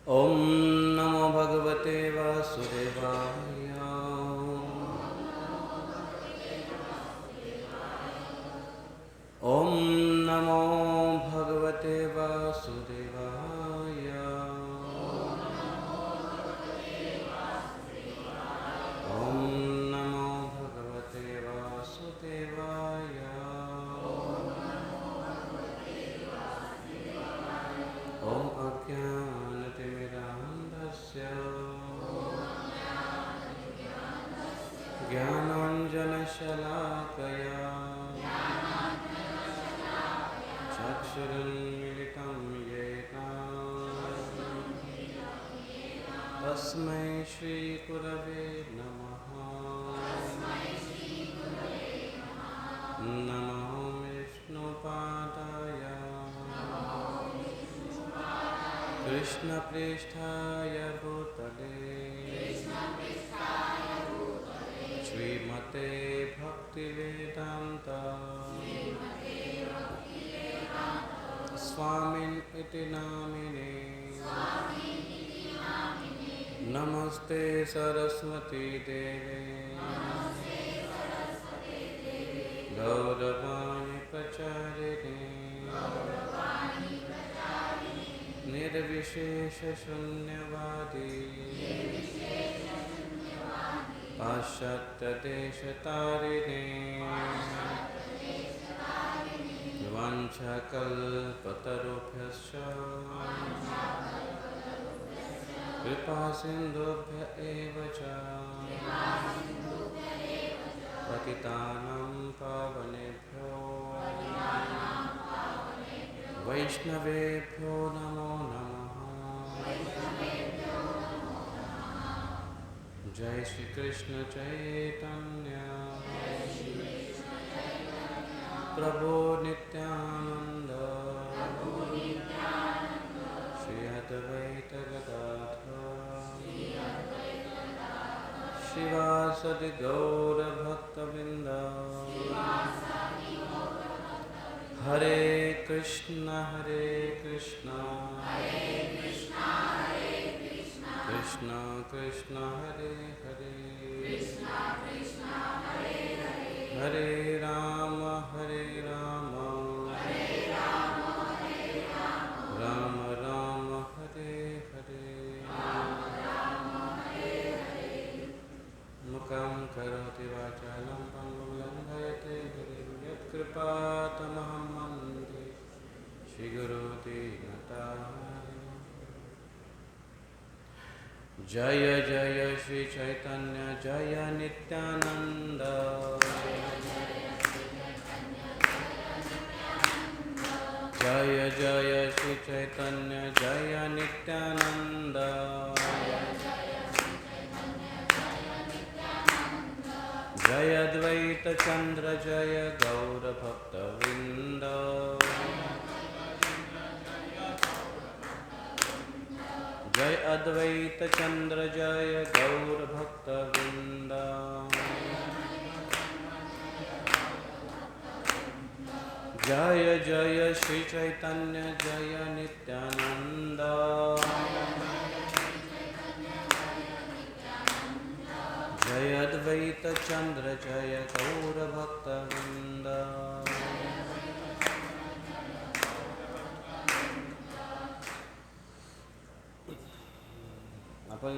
ॐ नमो भगवते वासुदेवाय। ॐ नमो भगवते वासुदेवाय। ॐ नमो भगवते वासुदेवाय। ॐ अज्ञानतिमिरान्धस्य ज्ञानाञ्जनशलाकया चक्षुरुन्मिलितं येन तस्मै श्रीगुरवे नमः। नमो विष्णुपादाय कृष्णप्रेष्ठाय भूतले श्रीमते भक्तिवेदान्त स्वामिन् इति नामिने। नमस्ते सरस्वती देवे गौरवाणी प्रचारिणे निर्विशेष शून्यवादी पाश्चात्यदेशतारिणे वाञ्छाकल्पतरुभ्यश्च कृपासिन्धुभ्य एव च पतितानां पावनेभ्यो वैष्णवेभ्यो नमो नमः। जय श्री कृष्ण चैतन्य प्रभो नित्यानंद श्री अद्वैत गदाधर शिवासदि गौर भक्तवृंद। हरे कृष्ण कृष्ण कृष्ण हरे हरे हरे राम राम राम हरे हरे। मुखं करोति वाचालं पङ्गुं लङ्घयते गिरिं यत्कृपातमहं वन्दे श्रीगुरुदीनतारिणम्। जय जय श्री चैतन्य जय नित्यानंद। जय जय श्री चैतन्य जय नित्यानंद। जय अद्वैत चंद्र जय गौर भक्तवृंद। जय अद्वैत चंद्र जय गौर भक्तवृंद। जय जय श्री चैतन्य जय नित्यानंद। जय अद्वैत चंद्र जय गौर भक्तवृंद। आपण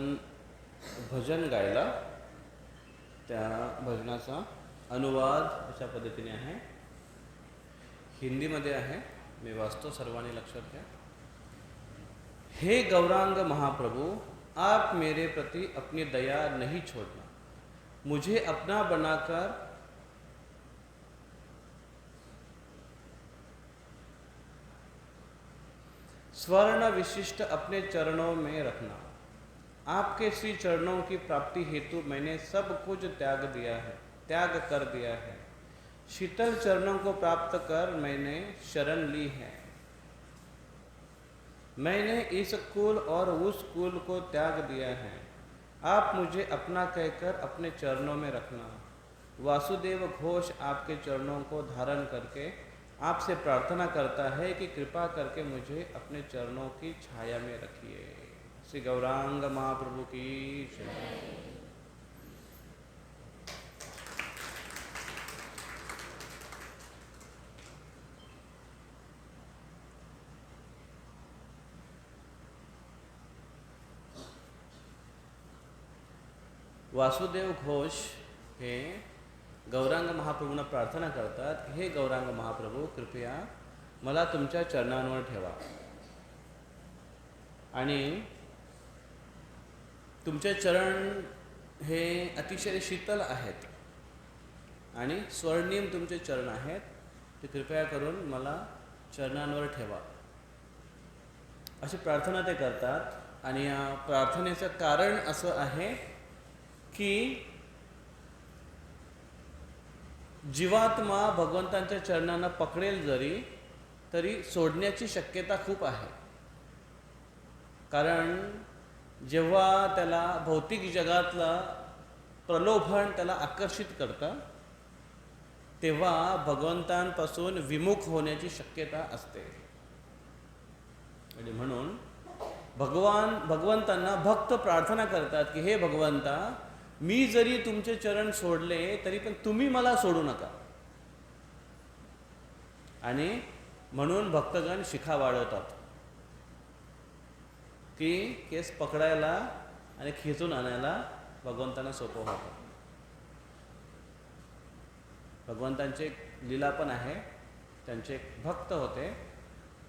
भजन गायला, त्या भजनाचा अनुवाद अशा पद्धतीने आहे, हिंदीमध्ये आहे, मी वाचतो, सर्वांनी लक्षात घ्या। हे गौरांग महाप्रभु, आप मेरे प्रति अपनी दया नहीं छोड़ना, मुझे अपना बनाकर स्वर्ण विशिष्ट अपने चरणों में रखना। आपके श्री चरणों की प्राप्ति हेतु मैंने सब कुछ त्याग कर दिया है। शीतल चरणों को प्राप्त कर मैंने शरण ली है। मैंने इस कुल और उस कुल को त्याग दिया है। आप मुझे अपना कहकर अपने चरणों में रखना। वासुदेव घोष आपके चरणों को धारण करके आपसे प्रार्थना करता है कि कृपा करके मुझे अपने चरणों की छाया में रखिए। श्री गौरांग महाप्रभु की जय। वासुदेव घोष हे गौरांग महाप्रभूंना प्रार्थना करतात, हे गौरांग महाप्रभू कृपया मला तुमच्या चरणांवर ठेवा आणि तुमचे चरण हे अतिशय शीतल आहेत आणि स्वर्णिम तुमचे चरण आहेत, ते कृपया करून मला चरणांवर ठेवा अशी प्रार्थना ते करतात। आणि या प्रार्थनेचं कारण असं आहे की जीवात्मा भगवंतांच्या चरणांना पकडेल जरी तरी सोडण्याची शक्यता खूप आहे, कारण जेव्हा त्याला भौतिक जगातलं प्रलोभन त्याला आकर्षित करतं तेव्हा भगवंतांपासून विमुख होण्याची शक्यता असते। आणि म्हणून भगवंतांना भक्त प्रार्थना करतात की हे भगवंता, मी जरी तुमचे चरण सोडले तरी पण तुम्ही मला सोडू नका। आणि म्हणून भक्तगण शिखा वाढवतात की केस पकडायला आणि खेचून आणायला भगवंतांना सोपं होतं। भगवंतांचे लीला पण आहे, त्यांचे एक भक्त होते,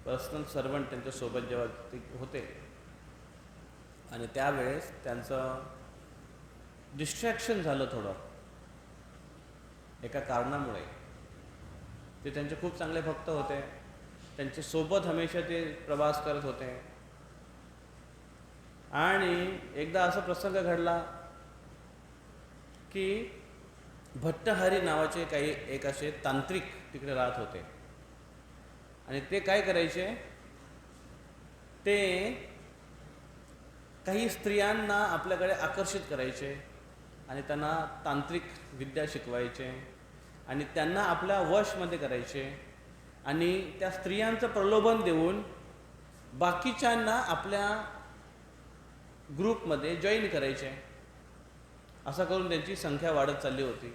पर्सनल सर्वंट त्यांच्यासोबत जेव्हा ते होते आणि त्यावेळेस त्यांचं डिस्ट्रॅक्शन झालं थोडं एका कारणामुळे। ते त्यांचे खूप चांगले भक्त होते, त्यांच्या सोबत हमेशा ते प्रवास करत होते आणि एकदा असा प्रसंग घडला की भट्टहरी नावाचे काही एक असे तांत्रिक तिकडे राहत होते आणि ते काय करायचे, ते काही स्त्रियांना आपल्याकडे आकर्षित करायचे आणि त्यांना तांत्रिक विद्या शिकवायचे आणि त्यांना आपल्या वशमध्ये करायचे आणि त्या स्त्रियांचं प्रलोभन देऊन बाकीच्यांना आपल्या ग्रुपमध्ये जॉईन करायचे। असं करून त्यांची संख्या वाढत चालली होती।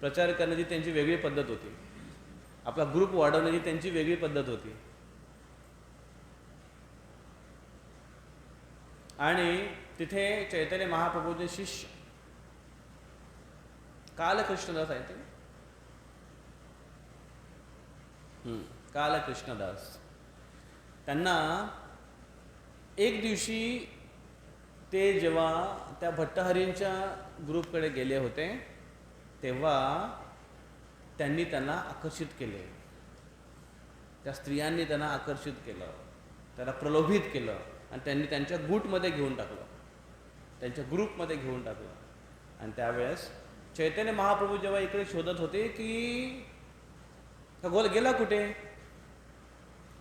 प्रचार करण्याची त्यांची वेगळी पद्धत होती, आपला ग्रुप वाढवण्याची त्यांची वेगळी पद्धत होती। आणि तिथे चैतन्य महाप्रभूचे शिष्य कालकृष्णदास आहे ते कालकृष्णदास, त्यांना एक दिवशी ते जेव्हा त्या भट्टहरींच्या ग्रुपकडे गेले होते तेव्हा त्यांनी त्यांना आकर्षित केले, त्या स्त्रियांनी त्यांना आकर्षित केलं, त्याला प्रलोभित केलं आणि त्यांनी त्यांच्या गुटमध्ये घेऊन टाकलं, त्यांच्या ग्रुपमध्ये घेऊन टाकलं। आणि त्यावेळेस चैतन्य महाप्रभू जेव्हा इकडे शोधत होते की हा गोल गेला कुठे,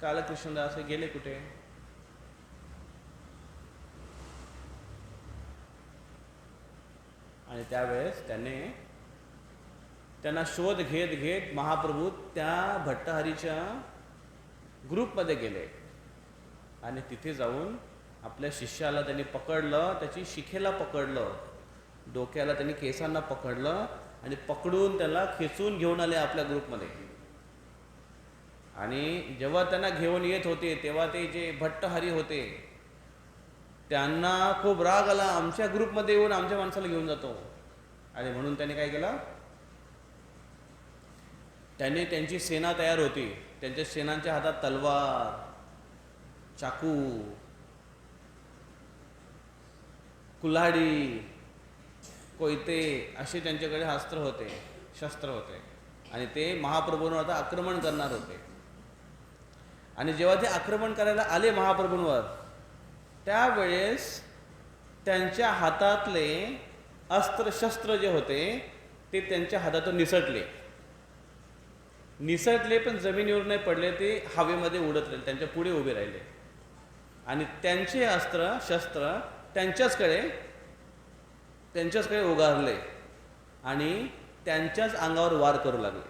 कालकृष्णदास हे गेले कुठे, आणि त्यावेळेस त्यांना शोध घेत घेत महाप्रभू त्या भट्टहरीच्या ग्रुपमध्ये गेले आणि तिथे जाऊन आपल्या शिष्याला त्यांनी पकडलं, त्याची शिखेला पकडलं, डोक्याला त्यांनी केसांना पकडलं आणि पकडून त्याला खेचून घेऊन आले आपल्या ग्रुपमध्ये। आणि जेव्हा त्यांना घेऊन येत होते तेव्हा ते जे भट्टहरी होते त्यांना खूप राग आला, आमच्या ग्रुपमध्ये येऊन आमच्या माणसाला घेऊन जातो। आणि म्हणून त्यांनी काय केलं, त्यांनी त्यांची सेना तयार होती, त्यांच्या सेनांच्या हातात तलवार, चाकू, कुल्हाडी, कोयते असे त्यांच्याकडे अस्त्र होते, शस्त्र होते आणि ते महाप्रभूंवर आता आक्रमण करणार होते। आणि जेव्हा ते आक्रमण करायला आले महाप्रभूंवर त्यावेळेस त्यांच्या हातातले अस्त्र शस्त्र जे होते ते त्यांच्या हातातून निसटले पण जमिनीवर नाही पडले, ते हवेमध्ये उडत राहिले, त्यांच्या पुढे उभे राहिले आणि त्यांचे अस्त्र शस्त्र त्यांच्याचकडे उगारले आणि त्यांच्याच अंगावर वार करू लागले।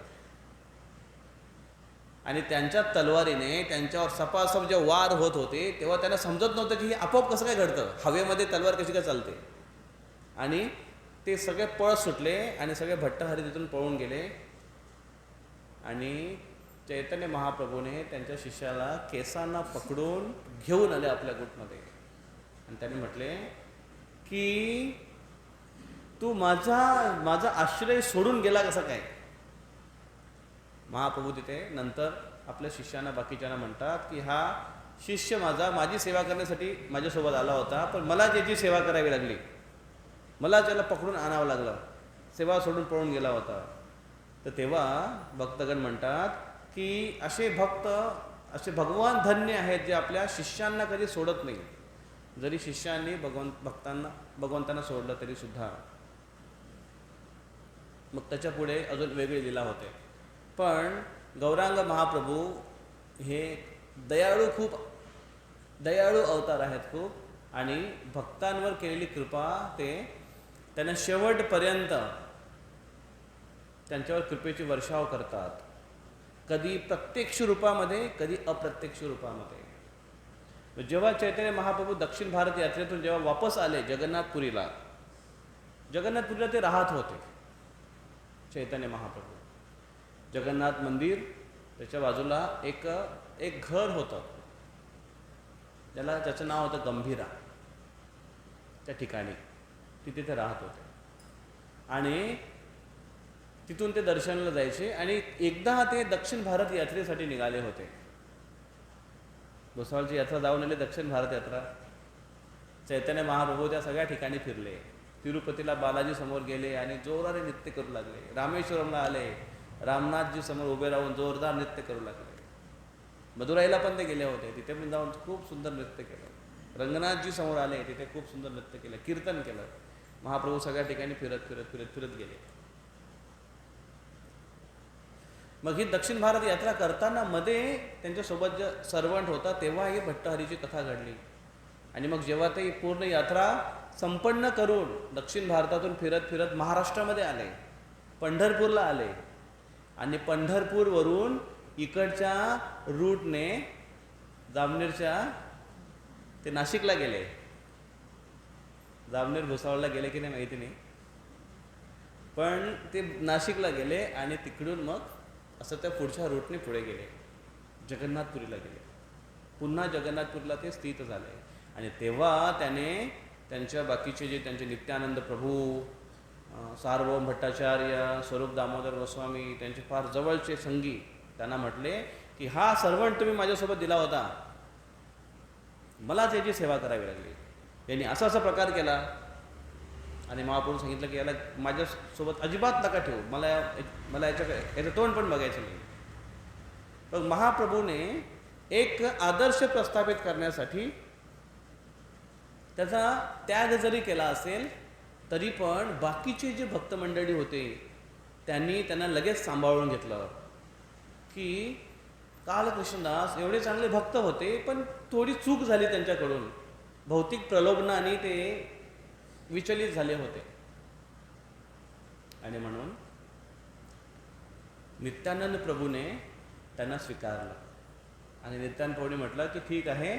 आणि त्यांच्या तलवारीने त्यांच्यावर सपासप जे वार होत होते तेव्हा त्यांना समजत नव्हतं की हे आपोआप कसं काय घडतं, हवेमध्ये तलवार कशी काय चालते. आणि ते सगळे पळ सुटले आणि सगळे भट्टहरी तिथून पळून गेले. आणि चैतन्य महाप्रभूने त्यांच्या शिष्याला केसांना पकडून घेऊन आले आपल्या गुटमध्ये आणि त्यांनी म्हटले की तू माझा आश्रय सोडून गेला कसं काय. महाप्रभू तिथे नंतर आपल्या शिष्यांना बाकीच्यांना म्हणतात की हा शिष्य माझी सेवा करण्यासाठी माझ्यासोबत आला होता, पण मला त्याची सेवा करावी लागली, मला त्याला पकडून आणावं लागलं, सेवा सोडून पळून गेला होता. तर तेव्हा भक्तगण म्हणतात की असे भगवान धन्य आहेत जे आपल्या शिष्यांना कधी सोडत नाही. जरी शिष्यांनी भगवंतांना सोडलं तरी सुद्धा. मग त्याच्या पुढे अजून वेगळी लीला होते. पण गौरांग महाप्रभू हे खूप दयाळू अवतार आहेत खूप. आणि भक्तांवर केलेली कृपा त्यांना शेवटपर्यंत त्यांच्यावर कृपेची वर्षाव करतात, कधी प्रत्यक्ष रूपामध्ये कधी अप्रत्यक्ष रूपामध्ये. जेव्हा चैतन्य महाप्रभू दक्षिण भारत यात्रेतून जेव्हा वापस आले जगन्नाथपुरीला ते राहत होते. चैतन्य महाप्रभू जगन्नाथ मंदिर त्याच्या बाजूला एक घर होतं ज्याचं नाव होतं गंभीरा. त्या ठिकाणी तिथे ते राहत होते आणि तिथून ते दर्शनाला जायचे. आणि एकदा ते दक्षिण भारत यात्रेसाठी निघाले होते. भुसावळची यात्रा जाऊन आले, दक्षिण भारत यात्रा. चैतन्य महाप्रभू त्या सगळ्या ठिकाणी फिरले. तिरुपतीला बालाजी समोर गेले आणि जोराने नृत्य करू लागले. रामेश्वरमला आले, रामनाथजी समोर उभे राहून जोरदार नृत्य करू लागले. मदुराईला पण ते गेले होते, तिथे पण जाऊन खूप सुंदर नृत्य केलं. रंगनाथजी समोर आले, तिथे खूप सुंदर नृत्य केलं, कीर्तन केलं. महाप्रभू सगळ्या ठिकाणी फिरत गेले. मग ही दक्षिण भारत यात्रा करताना मध्ये त्यांच्यासोबत जे सर्वंट होता तेव्हा ही भट्टहरीची कथा घडली. आणि मग जेव्हा ते पूर्ण यात्रा संपन्न करून दक्षिण भारतातून फिरत महाराष्ट्रामध्ये आले, पंढरपूरला आले. आणि पंढरपूरवरून इकडच्या रूटने जामनेरच्या ते नाशिकला गेले. जामनेर भुसावळला गेले की नाही माहिती नाही, पण ते नाशिकला गेले आणि तिकडून मग असं त्या पुढच्या रूटने पुढे गेले, जगन्नाथपुरीला गेले. पुन्हा जगन्नाथपुरीला ते स्थित झाले. आणि तेव्हा त्याने त्यांच्या बाकीचे जे त्यांचे नित्यानंद प्रभू, सार्वभौम भट्टाचार्य, स्वरूप दामोदर गोस्वामी, त्यांचे फार जवळचे संगी त्यांना म्हटले की हा सर्वंट तुम्ही माझ्यासोबत दिला होता, मला त्याची सेवा करावी लागली. यांनी असा प्रकार केला. आणि महाप्रभू सांगितलं की याला माझ्यासोबत अजिबात नका ठेवू, मला याचं तोंड पण बघायचं नाही. पण महाप्रभूने एक आदर्श प्रस्थापित करण्यासाठी त्याचा त्याग जरी केला असेल तरी पण बाकीचे जे भक्त मंडळी होते त्यांना लगेच सांभाळून घेतलं की कालकृष्णदास एवढे चांगले भक्त होते पण थोडी चूक झाली त्यांच्याकडून, भौतिक प्रलोभनाने ते विचलित झाले होते. आणि म्हणून नित्यानंद प्रभूने त्यांना स्वीकारलं. आणि नित्यानंद प्रभूने म्हटलं की ठीक आहे,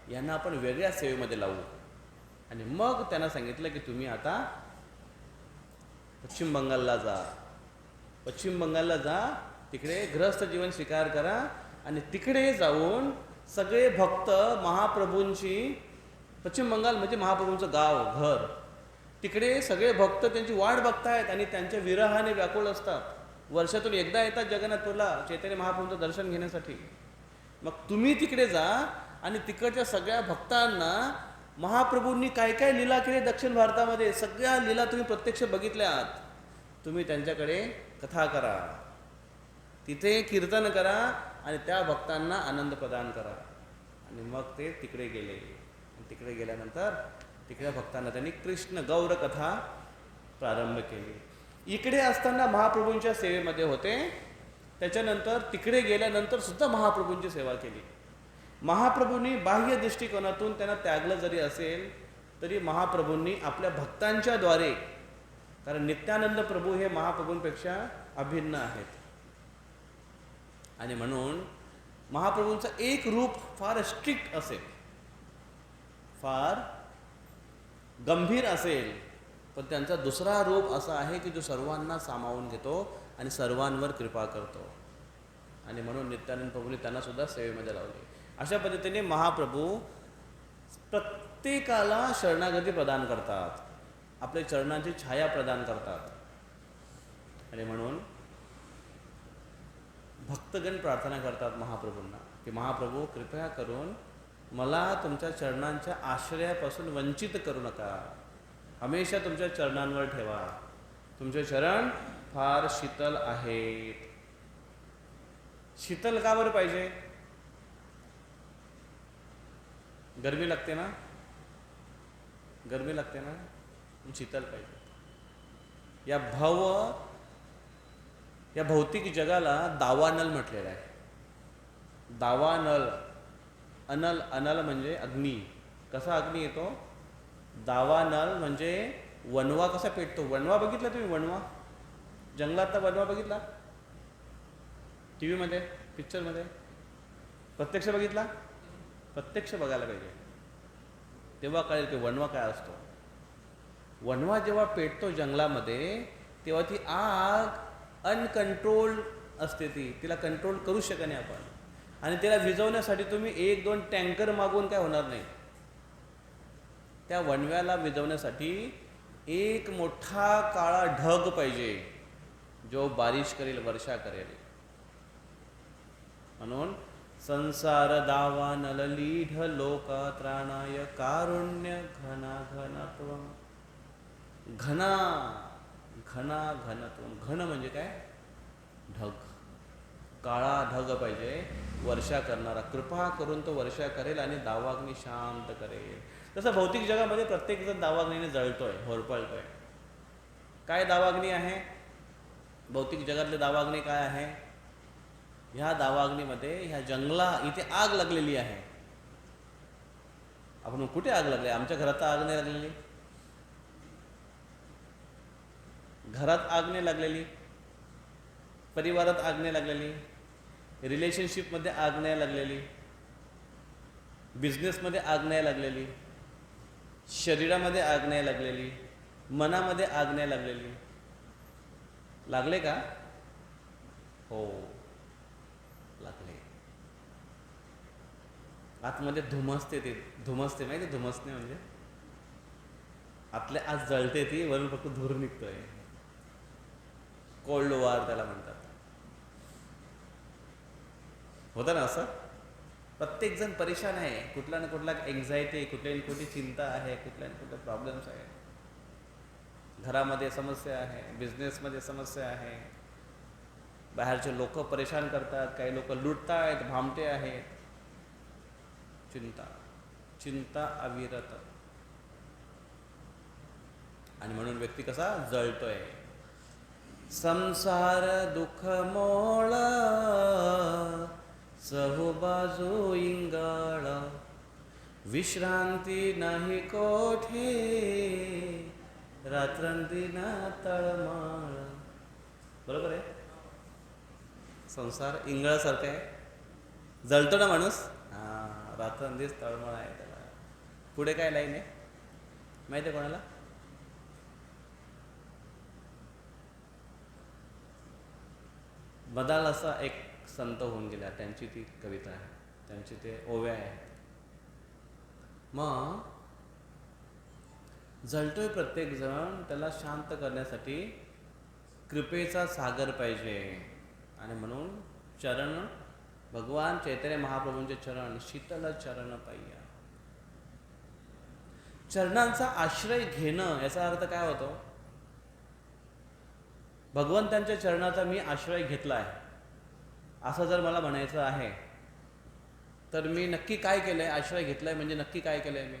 यांना आपण वेगळ्या सेवेमध्ये लावू. आणि मग त्यांना सांगितलं की तुम्ही आता पश्चिम बंगालला जा, तिकडे गृहस्थ जीवन स्वीकार करा. आणि तिकडे जाऊन सगळे भक्त महाप्रभूंची, पश्चिम बंगाल म्हणजे महाप्रभूंचं गाव, घर, तिकडे सगळे भक्त त्यांची वाट बघतायत आणि त्यांच्या विरहाने व्याकुळ असतात. वर्षातून एकदा येतात जगन्नाथपूरला चैतन्य महाप्रभूंचं दर्शन घेण्यासाठी. मग तुम्ही तिकडे जा आणि तिकडच्या सगळ्या भक्तांना महाप्रभूंनी काय काय लीला केली दक्षिण भारतामध्ये, सगळ्या लीला तुम्ही प्रत्यक्ष बघितल्यात. तुम्ही त्यांच्याकडे कथा करा, तिथे कीर्तन करा आणि त्या भक्तांना आनंद प्रदान करा. आणि मग ते तिकडे गेले. आणि तिकडे गेल्यानंतर तिकडे भक्तांना त्यांनी कृष्ण गौर कथा प्रारंभ केली. इकडे असताना महाप्रभूंच्या सेवेमध्ये होते, त्याच्यानंतर तिकडे गेल्यानंतर सुद्धा महाप्रभूंची सेवा केली. महाप्रभूंनी बाह्य दृष्टिकोनातून त्यांना त्यागलं जरी असेल तरी महाप्रभूंनी आपल्या भक्तांच्या द्वारे, कारण नित्यानंद प्रभू हे महाप्रभूंपेक्षा अभिन्न आहेत. आणि म्हणून महाप्रभूंचं एक रूप फार स्ट्रिक्ट असेल, फार गंभीर असेल, पण त्यांचा दुसरा रूप असा आहे की जो सर्वांना सामावून घेतो आणि सर्वांवर कृपा करतो. आणि म्हणून नित्यानंद प्रभूंनी त्यांना सुद्धा सेवेमध्ये लावले. अशा पद्धतीने महाप्रभू प्रत्येकाला शरणागती प्रदान करतात, आपल्या चरणांची छाया प्रदान करतात. आणि म्हणून भक्तगण प्रार्थना करतात महाप्रभूंना की महाप्रभू कृपया करून मला तुमच्या चरणांच्या आश्रयापासून वंचित करू नका, हमेशा तुमच्या चरणांवर ठेवा, तुमचे चरण फार शीतल आहेत. शीतल का बरं पाहिजे? गरमी लागते ना, गरमी लागते ना, शीतल पाहिजे. या भौतिक जगाला दावानल म्हटलेलं आहे. दावानल, अनल, अनल म्हणजे अग्नी. कसा अग्नी येतो? दावानल म्हणजे वणवा कसा पेटतो. वणवा बघितला तुम्ही? वणवा जंगलातला वणवा बघितला? टी व्हीमध्ये, पिक्चरमध्ये? प्रत्यक्ष बघितला? प्रत्यक्ष बघायला पाहिजे, तेव्हा कळेल की वणवा काय असतो. वणवा जेव्हा पेटतो जंगलामध्ये तेव्हा ती आग अनकंट्रोल्ड असते, तिला कंट्रोल करू शकत नाही आपण. आणि तिला विझवण्यासाठी तुम्ही 1-2 टँकर मागून काय होणार नाही. त्या वणव्याला विझवण्यासाठी एक मोठा काळा ढग पाहिजे जो बारिश करेल, वर्षा करेल. म्हणून संसार दावानल लीढ लोकात्राणाय कारुण्य घना घनत्वम. घना घना घनत्वम. घन म्हणजे काय? ढग, काळा ढग पाहिजे, वर्षा करणारा. कृपा करून तो वर्षा करेल आणि दावाग्नी शांत करेल. तसं भौतिक जगामध्ये प्रत्येकजण दावाग्नीने जळतोय, होरपळतोय. काय दावाग्नी आहे? भौतिक जगातले दावाग्नी काय आहे? ह्या दावाग्नीमध्ये ह्या जंगला इथे आग लागलेली आहे. आपण कुठे आग लागली? आमच्या घरात आग नाही लागलेली, घरात आग नाही लागलेली, परिवारात आग नाही लागलेली, रिलेशनशिपमध्ये आग नाही लागलेली, बिझनेसमध्ये आग नाही लागलेली, शरीरामध्ये आग नाही लागलेली, मनामध्ये आग नाही लागलेली. लागले का? हो लागले. आतमध्ये धुमसते, ते धुमसते माहिती? धुमसणे म्हणजे आतल्या आज जळते ती, वरून फक्त धूर निघतोय. कोल्ड वॉर त्याला म्हणतात. होतं ना असं? प्रत्येकजण परेशान आहे, कुठला ना कुठला एन्झायटी, कुठली ना कुठली चिंता आहे, कुठल्या ना कुठले प्रॉब्लेम्स आहे. घरामध्ये समस्या आहे, बिझनेसमध्ये समस्या आहे, बाहेरचे लोक परेशान करतात, काही लोक लुटतायत, भामटे आहेत. चिंता, चिंता अविरत. आणि म्हणून व्यक्ती कसा जळतोय. संसार दुःख मोळ सहबाजू इंगाळ, विश्रांती नाही कोठे रात्रंदिना तळमाळ. बरोबर आहे? संसार इंगळासारखा आहे, जळतो ना माणूस. रात्रंदिवस तळमळ आहे त्याला. पुढे काय लाईन आहे माहिती आहे कोणाला? बदाल असा एक संत होऊन गेला, त्यांची ती कविता आहे, त्यांची ते ओव्या आहेत. मग जळतोय प्रत्येक जण, त्याला शांत करण्यासाठी कृपेचा सागर पाहिजे. आणि म्हणून चरण, भगवान चैतन्य महाप्रभूंचे चरण, शीतल चरण पाहिजे. चरणांचा आश्रय घेणं याचा अर्थ काय होतो? भगवंतांच्या चरणाचा मी आश्रय घेतला आहे असं जर मला म्हणायचं आहे तर मी नक्की काय केलंय? आश्रय घेतलाय म्हणजे नक्की काय केलंय? मी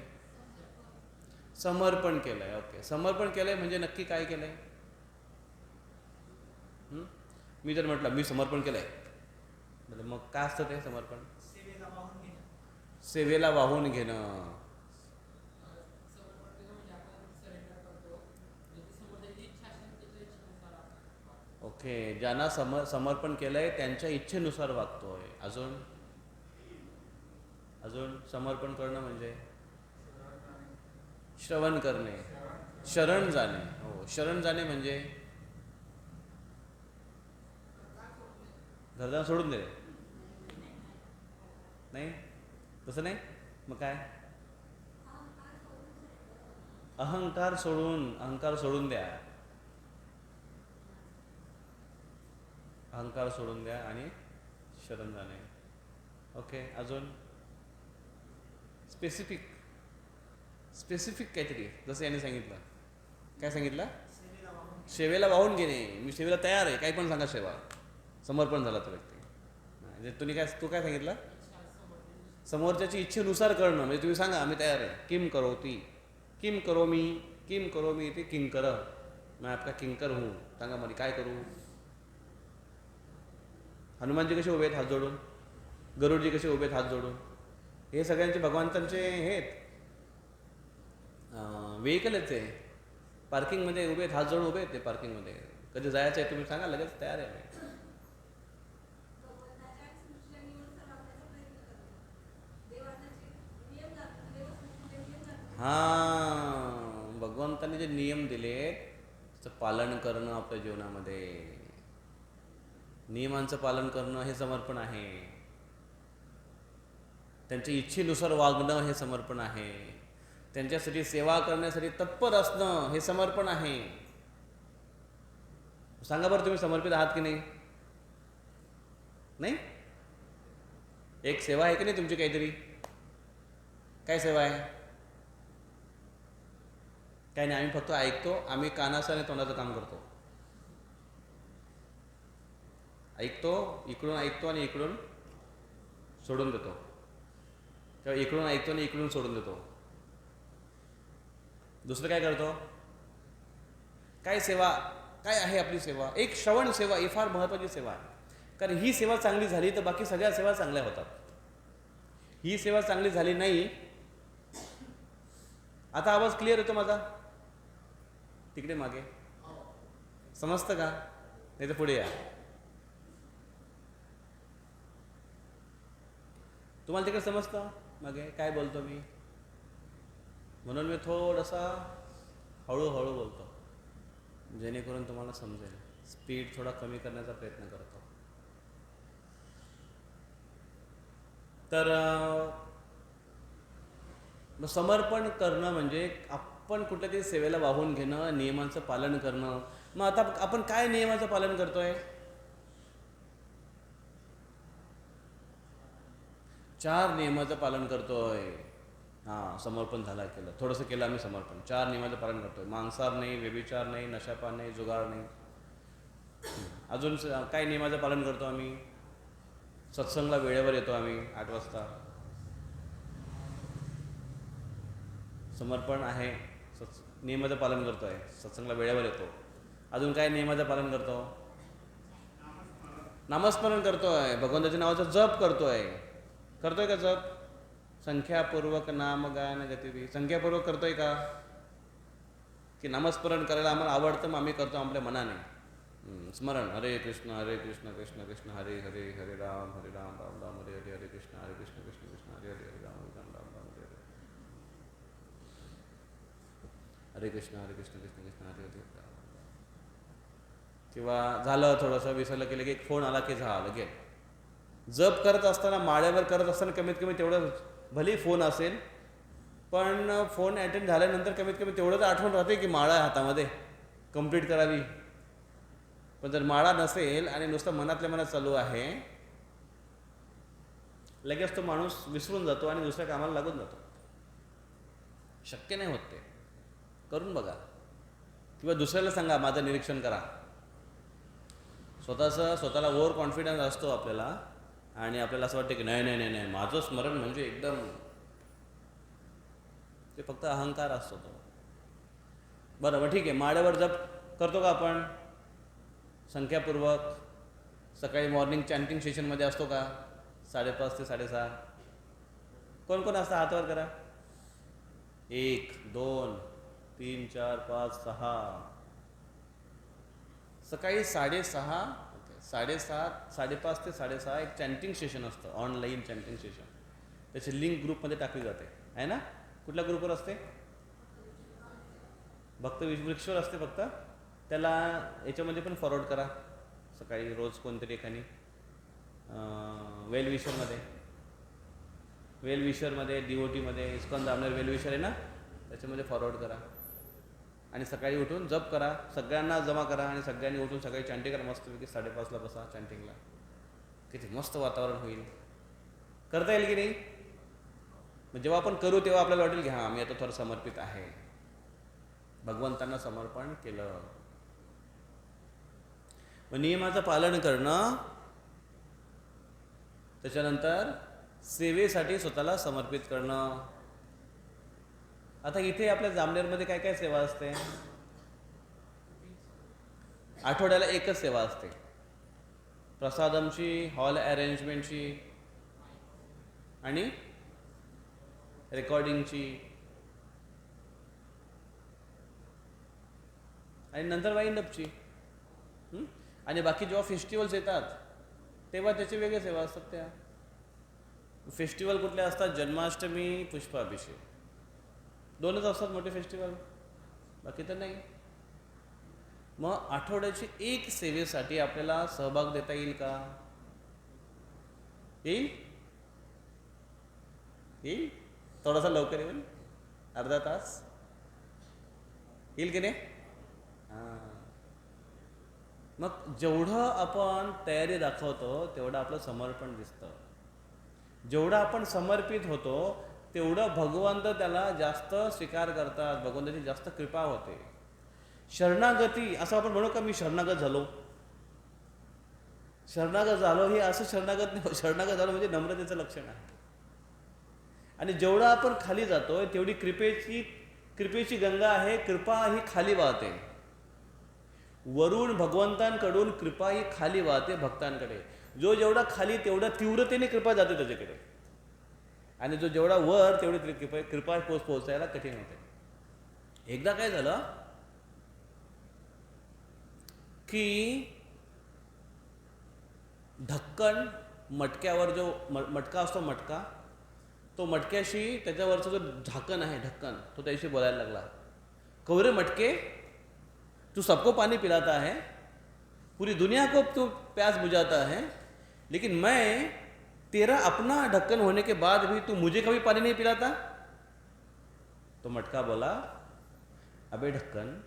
समर्पण केलंय. ओके, समर्पण केलंय म्हणजे नक्की काय केलंय? मी जर म्हटलं मी समर्पण केलंय, मग काय असतं ते समर्पण? सेवेला वाहून घेणं. ओके, ज्यांना समर्पण केलंय त्यांच्या इच्छेनुसार वागतोय. अजून अजून समर्पण करणं म्हणजे श्रवण करणे, शरण जाणे. हो, शरण जाणे म्हणजे घरदार सोडून दे. नाही, तसं नाही. मग काय? अहंकार सोडून द्या. अहंकार सोडून द्या आणि शरण जाणे. ओके. अजून स्पेसिफिक काहीतरी, जसं याने सांगितलं. काय सांगितलं? सेवेला वाहून घेणे. मी सेवेला तयार आहे, काही पण सांगा सेवा. समर्पण झाला तो व्यक्ती. म्हणजे तू काय सांगितलं? समोरच्याची इच्छेनुसार करणं. म्हणजे तुम्ही सांगा आम्ही तयार आहे. किम करोती, किम करोमी ते किंकर. मैं आपका किंकर हूँ. सांगा मला काय करू. हनुमानजी कसे उभे आहेत हात जोडून, गरुडजी कसे उभे आहेत हात जोडून. हे सगळ्यांचे भगवंतांचे हे आहेत, व्हेकलच आहे. पार्किंगमध्ये उभे आहेत, हात जोडून उभे आहेत ते पार्किंगमध्ये. कधी जायचं आहे तुम्ही सांगा, लगेच तयार आहे. हां, भगवंतांनी जे नियम दिलेत त्याचं पालन करणं आपल्या जीवनामध्ये. नियमांचं पालन करणं हे समर्पण आहे. त्यांच्या इच्छेनुसार वागणं हे समर्पण आहे. त्यांच्यासाठी सेवा करण्यासाठी तत्पर असणं हे समर्पण आहे. सांगा बरं, तुम्ही समर्पित आहात की नाही? नाही? एक सेवा आहे की नाही तुमची काहीतरी? काय सेवा आहे? काय नाही, आम्ही फक्त ऐकतो. आम्ही कानाचं आणि तोंडाचं काम करतो. ऐकतो, इकडून ऐकतो आणि इकडून सोडून देतो, किंवा इकडून ऐकतो आणि इकडून सोडून देतो. दुसरं काय करतो? काय सेवा, काय आहे आपली सेवा? एक श्रवण सेवा ही फार महत्त्वाची सेवा आहे. कारण ही सेवा चांगली झाली तर बाकी सगळ्या सेवा चांगल्या होतात. ही सेवा चांगली झाली नाही. आता आवाज क्लिअर येतो माझा? तिकडे मागे समजतं का? नाही तर पुढे या. तुम्हाला तिकडे समजतं मागे काय बोलतो मी? म्हणून मी थोडासा हळूहळू बोलतो, जेणेकरून तुम्हाला समजेल. स्पीड थोडा कमी करण्याचा प्रयत्न करतो. तर समर्पण करणं म्हणजे आपण कुठल्या तरी सेवेला वाहून घेणं, नियमांचं पालन करणं. मग आता आपण काय नियमाचं पालन करतोय? 4 नियमाचं पालन करतोय. हां, समर्पण झालं, केलं, थोडंसं केलं आम्ही समर्पण. 4 नियमाचं पालन करतोय. मांसाहार नाही, व्यभिचार नाही, नशापान नाही, जुगार नाही. अजून काय नियमाचं पालन करतो आम्ही? सत्संगला वेळेवर येतो आम्ही 8 वाजता. समर्पण आहे, नियमाचं पालन करतोय, सत्संगला वेळेवर येतो. अजून काय नियमाचं पालन करतो? नामस्मरण करतोय, भगवंताच्या नावाचा जप करतोय. करतोय का जप? संख्यापूर्वक नामगान गतिवी. संख्यापूर्वक करतोय का? की नामस्मरण करायला आम्हाला आवडतं मग आम्ही करतो आपल्या मनाने. स्मरण, हरे कृष्ण कृष्ण कृष्ण हरे हरे, हरे राम राम राम हरे हरे, हरे कृष्ण कृष्ण कृष्ण हरे हरे, हरे राम राम राम हरे हरे, हरे कृष्ण कृष्ण कृष्ण हरे हरे. किंवा झालं थोडंसं विसरलं केलं की एक फोन आला की झालं गे. जप करत असताना, माळ्यावर करत असताना कमीत कमी तेवढं, भले फोन असेल पण फोन अटेंड झाल्यानंतर कमीत कमी तेवढंच आठवण राहते की माळा हातामध्ये कंप्लीट करावी. पण जर माळा नसेल आणि नुसतं मनातल्या मनात चालू आहे, लगेच तो माणूस विसरून जातो आणि दुसऱ्या कामाला लागून जातो. शक्य नाही होत ते. करून बघा, किंवा दुसऱ्याला सांगा माझं निरीक्षण करा. स्वतःला ओव्हर कॉन्फिडन्स असतो आपल्याला आणि आपल्याला असं वाटतं की नाही नाही नाही नाही माझं स्मरण म्हणजे एकदम, ते फक्त अहंकार असतो तो. बरं ठीक आहे, माळ्यावर जप करतो का आपण संख्यापूर्वक? सकाळी मॉर्निंग चॅन्टिंग सेशनमध्ये असतो का 5:30 ते 6:30? कोण कोण असतं हातवर करा. 1 2 3 4 5 6. सकाळी 6:30 5:30 ते 6:30 एक चॅन्टिंग सेशन असतं, ऑनलाईन चॅन्टिंग सेशन. त्याची लिंक ग्रुपमध्ये टाकली जाते आहे ना. कुठल्या ग्रुपवर असते? भक्त वृक्षवर असते फक्त. त्याला याच्यामध्ये पण फॉरवर्ड करा सकाळी रोज कोणतरी एखादी वेलविशरमध्ये DOTमध्ये इस्कॉन दामनेर वेलविशर आहे ना, त्याच्यामध्ये फॉरवर्ड करा आणि सकाळी उठून जप करा. सगळ्यांना जमा करा आणि सगळ्यांनी उठून सकाळी चॅन्टिंग करा. मस्तपैकी 5:30ला बसा चॅन्टिंगला. किती मस्त वातावरण होईल. करता येईल की नाही? मग जेव्हा आपण करू तेव्हा आपल्याला वाटेल की हां मी आता थोडं समर्पित आहे, भगवंतांना समर्पण केलं. मग नियमाचं पालन करणं, त्याच्यानंतर सेवेसाठी स्वतःला समर्पित करणं. आता इथे आपल्या जामनेरमध्ये काय काय सेवा असते? आठवड्याला एकच सेवा असते, प्रसादमची, हॉल अरेंजमेंटची आणि रेकॉर्डिंगची, आणि नंतर वाइंडअपची. आणि बाकी जेव्हा फेस्टिवल्स येतात तेव्हा त्याची वेगळी सेवा असतात. त्या फेस्टिवल कुठले असतात? जन्माष्टमी, पुष्पाभिषेक, 2च असतात मोठे फेस्टिवल, बाकी तर नाही. मग आठवड्याची एक सेवेसाठी आपल्याला सहभाग देता येईल का? येईल? थोडासा लवकर येईल, अर्धा तास येईल की नाही? हां. मग जेवढं आपण तयारी दाखवतो तेवढं आपलं समर्पण दिसतं. जेवढं आपण समर्पित होतो तेवढं भगवंत त्याला जास्त स्वीकार करतात, भगवंताची जास्त कृपा होते. शरणागती, असं आपण म्हणू का मी शरणागत झालो, शरणागत झालो, हे असं शरणागत नाही. शरणागत झालो म्हणजे नम्रतेचं लक्षण आहे. आणि जेवढं आपण खाली जातोय तेवढी कृपेची गंगा आहे, कृपा ही खाली वाहते. वरून भगवंतांकडून कृपा ही खाली वाहते भक्तांकडे. जो जेवढा खाली तेवढा तीव्रतेने कृपा जाते त्याच्याकडे, आणि जो जेवढा वर तेवढी कृपा पोहोचायला कठीण होते. एकदा काय झालं की ढक्कन, मटक्यावर जो मटका असतो, मटका, तो मटक्याशी त्याच्यावरचं जो झाकण आहे, ढक्कन, तो त्याशी बोलायला लागला. कौरे मटके, तू सबको पानी पिलाता है, पूरी दुनिया को तू प्यास बुझाता है, लेकिन मैं तेरा अपना ढक्कन होने के बाद भी तू मुझे कभी पानी नहीं पिलाता. तो मटका बोला, अबे ढक्कन,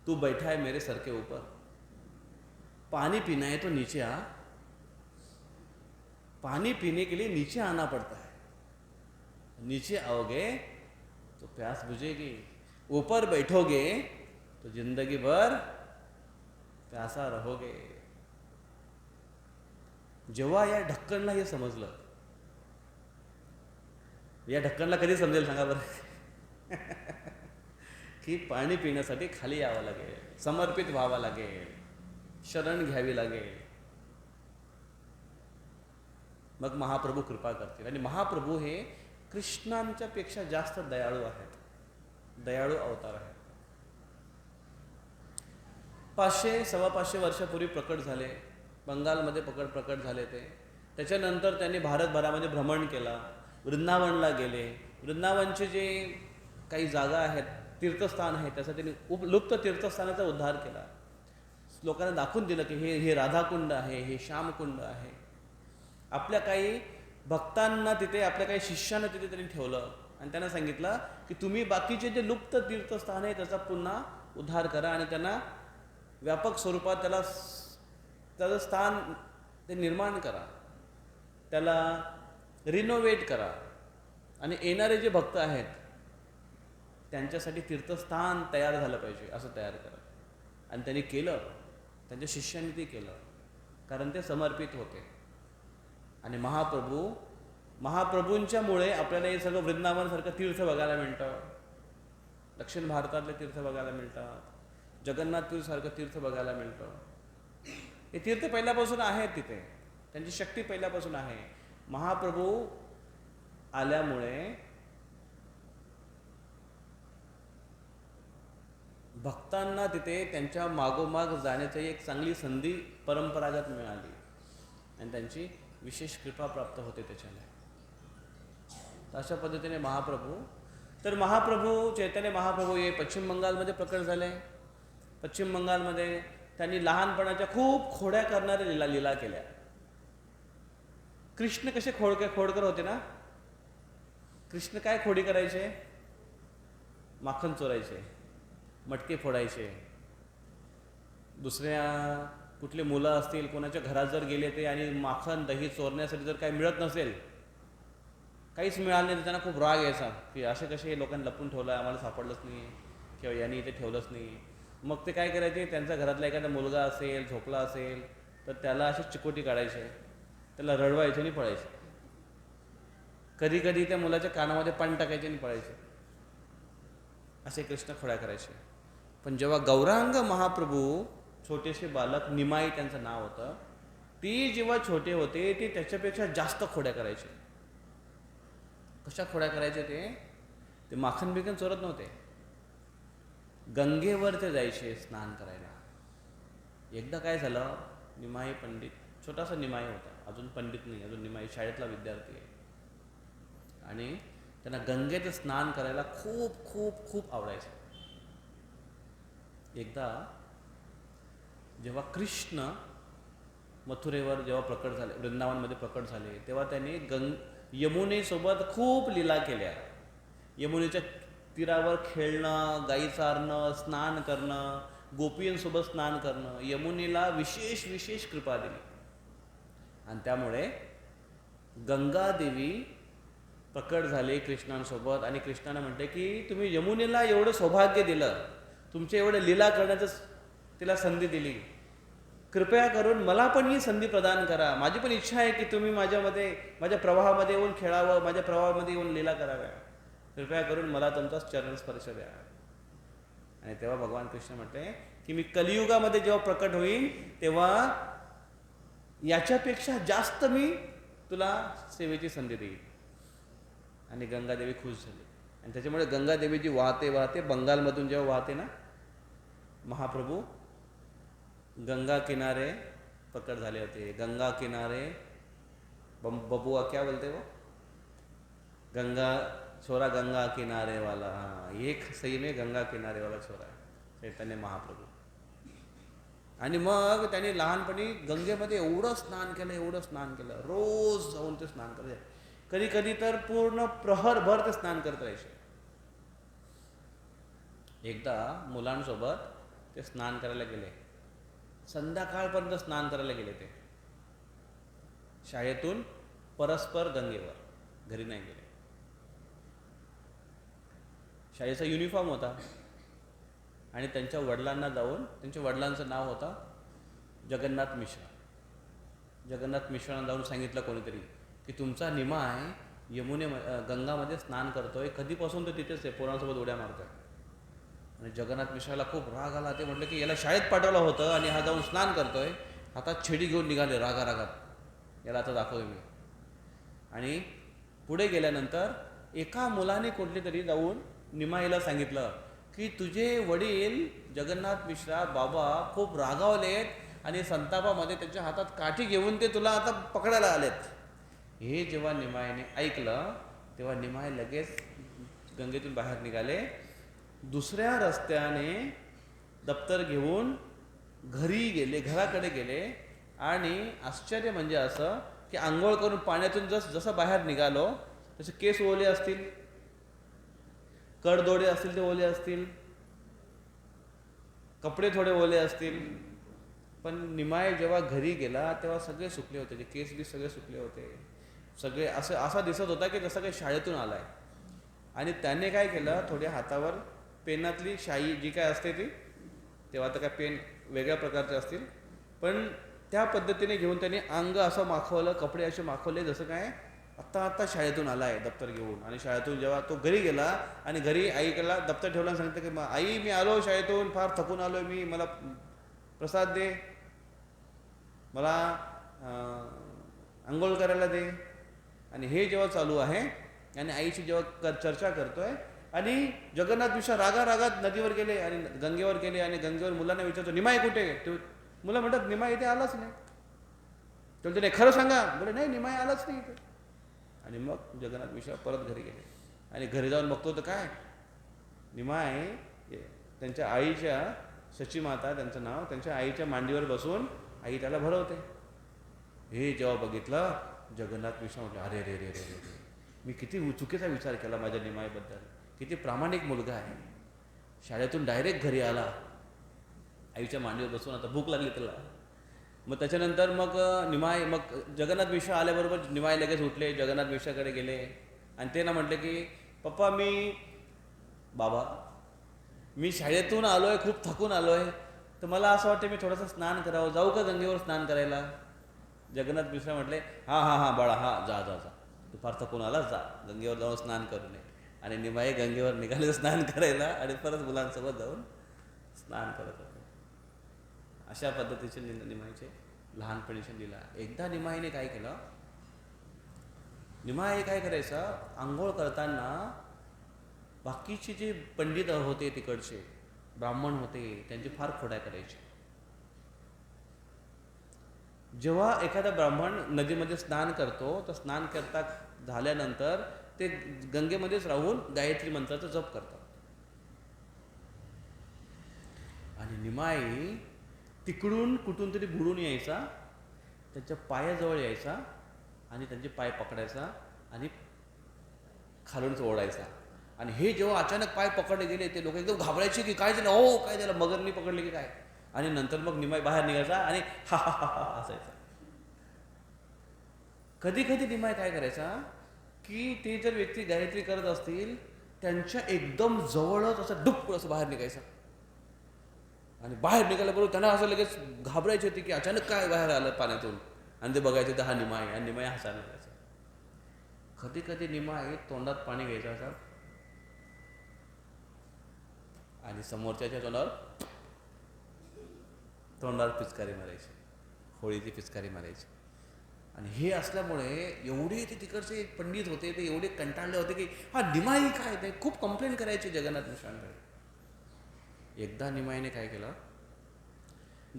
तू बैठा है मेरे सर के ऊपर, पानी पीना है तो नीचे आ. पानी पीने के लिए नीचे आना पड़ता है. नीचे आओगे तो प्यास बुझेगी, ऊपर बैठोगे तो जिंदगी भर प्यासा रहोगे. जेव्हा या ढक्कनला हे समजलं, या ढक्कनला कधी समजेल सांगा बरं की पाणी पिण्यासाठी खाली यावं लागेल, समर्पित व्हावं लागेल, शरण घ्यावी लागेल, मग महाप्रभू कृपा करतील. आणि महाप्रभू हे कृष्णांच्या पेक्षा जास्त दयाळू आहेत, दयाळू अवतार आहेत. 500-525 वर्षापूर्वी प्रकट झाले, बंगालमध्ये प्रकट झाले ते. त्याच्यानंतर त्यांनी भारतभरामध्ये भ्रमण केला, वृंदावनला गेले. वृंदावनचे जे काही जागा आहेत, तीर्थस्थान आहेत, त्याचा त्यांनी लुप्त तीर्थस्थानाचा उद्धार केला. लोकांना दाखवून दिलं की हे राधाकुंड आहे, हे श्यामकुंड आहे. आपल्या काही भक्तांना तिथे, आपल्या काही शिष्यांना तिथे त्यांनी ठेवलं आणि त्यांना सांगितलं की तुम्ही बाकीचे जे लुप्त तीर्थस्थान आहे त्याचा पुन्हा उद्धार करा आणि त्यांना व्यापक स्वरूपात त्याचं स्थान ते निर्माण करा, त्याला रिनोव्हेट करा, आणि येणारे जे भक्त आहेत त्यांच्यासाठी तीर्थस्थान तयार झालं पाहिजे असं तयार करा. आणि त्यांनी केलं, त्यांच्या शिष्यांनी ते केलं, कारण ते समर्पित होते. आणि महाप्रभूंच्यामुळे आपल्याला हे सगळं वृंदावनसारखं तीर्थ बघायला मिळतं, दक्षिण भारतातले तीर्थ बघायला मिळतात, जगन्नाथपूरसारखं तीर्थ बघायला मिळतं. हे तीर्थ पहिल्यापासून आहेत तिथे, त्यांची शक्ती पहिल्यापासून आहे. महाप्रभू आल्यामुळे भक्तांना तिथे त्यांच्या मागोमाग जाण्याची एक चांगली संधी परंपरागत मिळाली आणि त्यांची विशेष कृपा प्राप्त होते त्याच्याने. अशा पद्धतीने महाप्रभू, तर महाप्रभू चैतन्य महाप्रभू हे पश्चिम बंगालमध्ये प्रकट झाले. पश्चिम बंगालमध्ये त्यांनी लहानपणाच्या खूप खोड्या करणाऱ्या लीला केल्या. कृष्ण कसे खोडकर होते ना. कृष्ण काय खोडी करायचे? माखन चोरायचे, मटके फोडायचे. दुसऱ्या कुठले मुलं असतील कोणाच्या घरात जर गेले ते आणि माखन दही चोरण्यासाठी जर काही मिळत नसेल, काहीच मिळालं नाही, तर त्यांना खूप राग यायचा की असे कसे हे लोकांनी लपून ठेवलं, आम्हाला सापडलंच नाही किंवा यांनी इथे ठेवलंच नाही. मग ते काय करायचे, त्यांच्या घरातला एखादा मुलगा असेल, झोपला असेल, तर त्याला अशी चिकोटी काढायचे, त्याला रडवायचे आणि पळायचे. कधी कधी त्या मुलाच्या कानामध्ये पाणी टाकायचे आणि पळायचे. असे कृष्ण खोड्या करायचे. पण जेव्हा गौरांग महाप्रभू, छोटेसे बालक, निमाई त्यांचं नाव होतं, ती जेव्हा छोटे होते ते त्याच्यापेक्षा जास्त खोड्या करायचे. कशा खोड्या करायचे? ते माखन बिखन चोरत नव्हते, गंगेवर ते जायचे स्नान करायला. एकदा काय झालं, निमाई पंडित, छोटासा निमाई होता, अजून पंडित नाही, अजून निमाई शाळेतला विद्यार्थी आहे, आणि त्यांना गंगेत स्नान करायला खूप खूप खूप आवडायचं. एकदा जेव्हा कृष्ण मथुरेवर जेव्हा प्रकट झाले, वृंदावनमध्ये प्रकट झाले, तेव्हा त्यांनी यमुनेसोबत खूप लीला केल्या. यमुनेच्या तीरावर खेळणं, गाई चारणं, स्नान करणं, गोपींसोबत स्नान करणं, यमुनेला विशेष विशेष कृपा दिली. आणि त्यामुळे गंगादेवी प्रकट झाले कृष्णांसोबत. आणि कृष्णाने म्हटले की तुम्ही यमुनेला एवढं सौभाग्य दिलं, तुमचे एवढे लीला करण्याचं तिला संधी दिली, कृपया करून मला पण ही संधी प्रदान करा. माझी पण इच्छा आहे की तुम्ही माझ्या प्रवाहामध्ये येऊन खेळावं, माझ्या प्रवाहामध्ये येऊन लीला कराव्या. कृपया करून मला तुमचा चरणस्पर्श द्या. आणि तेव्हा भगवान कृष्ण म्हटले की मी कलियुगामध्ये जेव्हा प्रकट होईन तेव्हा याच्यापेक्षा जास्त मी तुला सेवेची संधी देईन. आणि गंगादेवी खुश झाली. आणि त्याच्यामुळे गंगादेवी जी वाहते बंगालमधून जेव्हा वाहते ना, महाप्रभू गंगा किनारे प्रकट झाले होते. गंगा किनारे बबुआ क्या बोलते वो, गंगा छोरा गंगा किनारे वाला. हाँ, एक सही में गंगा किनारे वाला छोरा है चैतन्य महाप्रभू. आणि मग त्यांनी लहानपणी गंगेमध्ये एवढं स्नान केलं, रोज जाऊन ते स्नान करायचे. कधी कधी तर पूर्ण प्रहरभर ते स्नान करत राहायचे. एकदा मुलांसोबत ते स्नान करायला गेले, संध्याकाळपर्यंत स्नान करायला गेले. ते शाळेतून परस्पर गंगेवर, घरी नाही गेले. शाळेचा युनिफॉर्म होता आणि त्यांच्या वडिलांना जाऊन, त्यांच्या वडिलांचं नाव होतं जगन्नाथ मिश्रा. जगन्नाथ मिश्रांना जाऊन सांगितलं कोणीतरी की तुमचा निमाय गंगामध्ये स्नान करतोय, कधीपासून तो तिथेच आहे, पोरांसोबत उड्या मारतोय. आणि जगन्नाथ मिश्राला खूप राग आला. ते म्हटलं की याला शाळेत पाठवलं होतं आणि हा जाऊन स्नान करतोय. हातात छेडी घेऊन निघाले रागात, याला आता दाखवतोय मी. आणि पुढे गेल्यानंतर एका मुलाने कुठले तरी जाऊन निमाईला सांगितलं की तुझे वडील जगन्नाथ मिश्रा बाबा खूप रागावलेत आणि संतापामध्ये त्यांच्या हातात काठी घेऊन ते तुला आता पकडायला आलेत. हे जेव्हा निमाईने ऐकलं तेव्हा निमाई लगेच गंगेतून बाहेर निघाले. दुसऱ्या रस्त्याने दप्तर घेऊन घराकडे गेले. आणि आश्चर्य म्हणजे असं की आंघोळ करून पाण्यातून जसं बाहेर निघालो तसे केस ओले असतील, कडदोडे असतील ते ओले असतील, कपडे थोडे ओले असतील. पण निमाय जेव्हा घरी गेला तेव्हा सगळे सुकले होते, केस बी सगळे सुकले होते. सगळे असा दिसत होता की जसं काही शाळेतून आलाय. आणि त्याने काय केलं, थोड्या हातावर पेनातली शाई जी काय असते ती, तेव्हा तर काय पेन वेगळ्या प्रकारचे असतील, पण त्या पद्धतीने घेऊन त्याने अंग असं माखवलं, कपडे असे माखवले जसं काय आत्ता शाळेतून आलाय दप्तर घेऊन. आणि शाळेतून जेव्हा तो घरी गेला आणि घरी आईला दप्तर ठेवला आणि सांगितलं की आई मी आलो शाळेतून, फार थकून आलो मी, मला प्रसाद दे, मला आंघोळ करायला दे. आणि हे जेव्हा चालू आहे आणि आईची जेव्हा चर्चा करतोय आणि जगन्नाथ मिश्रा रागात नदीवर गेले आणि गंगेवर गेले. आणि गंगेवर मुलांना विचारतो निमाई कुठे, ते मुलं म्हणतात निमाई इथे आलाच नाही. तर त्याने खरं सांगा, बोले नाही निमाई आलाच नाही इथे. आणि मग जगन्नाथ मिश्रा परत घरी गेले. आणि घरी जाऊन बघतो तर काय, निमाय त्यांच्या आईच्या, शची माता त्यांचं नाव, त्यांच्या आईच्या मांडीवर बसून आई त्याला भरवते. हे जेव्हा बघितलं जगन्नाथ मिश्रा म्हटलं, अरे रे रे रे रे रे, मी किती चुकीचा विचार केला माझ्या निमाईबद्दल. किती प्रामाणिक मुलगा आहे, शाळेतून डायरेक्ट घरी आला, आईच्या मांडीवर बसून, आता भूक लागली त्याला. मग त्याच्यानंतर मग निमाय, मग जगन्नाथ मिश्रा आल्याबरोबर निमाय लगेच उठले, जगन्नाथ मिश्राकडे गेले आणि ते ना म्हटले की पप्पा बाबा मी शाळेतून आलो आहे, खूप थकून आलो आहे, तर मला असं वाटतं मी थोडंसं स्नान करावं, जाऊ का गंगेवर स्नान करायला. जगन्नाथ मिश्रा म्हटले हां बाळा, जा जा जा, तू फार थकून आला, जा गंगेवर जाऊन स्नान करू नये. आणि निमाई गंगेवर निघाले स्नान करायला आणि परत मुलांसोबत जाऊन स्नान करत होते. अशा पद्धतीचे निमाईचे लहानपणीचे लीला. एकदा निमाईने काय केलं, निमाई काय करायचं, आंघोळ करताना बाकीचे जे पंडित होते, तिकडचे ब्राह्मण होते, त्यांची फार खोड्या करायचे. जेव्हा एखादा ब्राह्मण नदीमध्ये स्नान करतो, तर स्नान करता झाल्यानंतर ते गंगेमध्येच राहून गायत्री मंत्राचा जप करतात. आणि निमाई तिकडून कुठून तरी बुडून यायचा, त्यांच्या पायाजवळ यायचा आणि त्यांचे पाय पकडायचा आणि खालूनच ओढायचा. आणि हे जेव्हा अचानक पाय पकडले गेले, ते लोक एकदम घाबरायचे की काय झालं, हो काय झालं, मगरनी पकडले की काय. आणि नंतर मग निमाई बाहेर निघायचा आणि हा हा हा असायचा. कधी कधी निमाई काय करायचा की ते जर व्यक्ती गायत्री करत असतील, त्यांच्या एकदम जवळच असं डुप्प असं बाहेर निघायचं. आणि बाहेर निघाल्याबरोबर त्यांना असं लगेच घाबरायचे होते की अचानक काय बाहेर आलं पाण्यातून, आणि ते बघायचे तर हा निमाई, आणि निमाई हसायला लागायचा. कधी कधी निमाई तोंडात पाणी घ्यायचं असं आणि समोरच्याच्या तोंडावर पिचकारी मारायची, होळीची पिचकारी मारायची. आणि हे असल्यामुळे एवढे ते तिकडचे पंडित होते, ते एवढे कंटाळले होते की हा निमाई काय, ते खूप कंप्लेंट करायचे जगन्नाथ मिश्रांकडे. एकदा निमाईने काय केलं,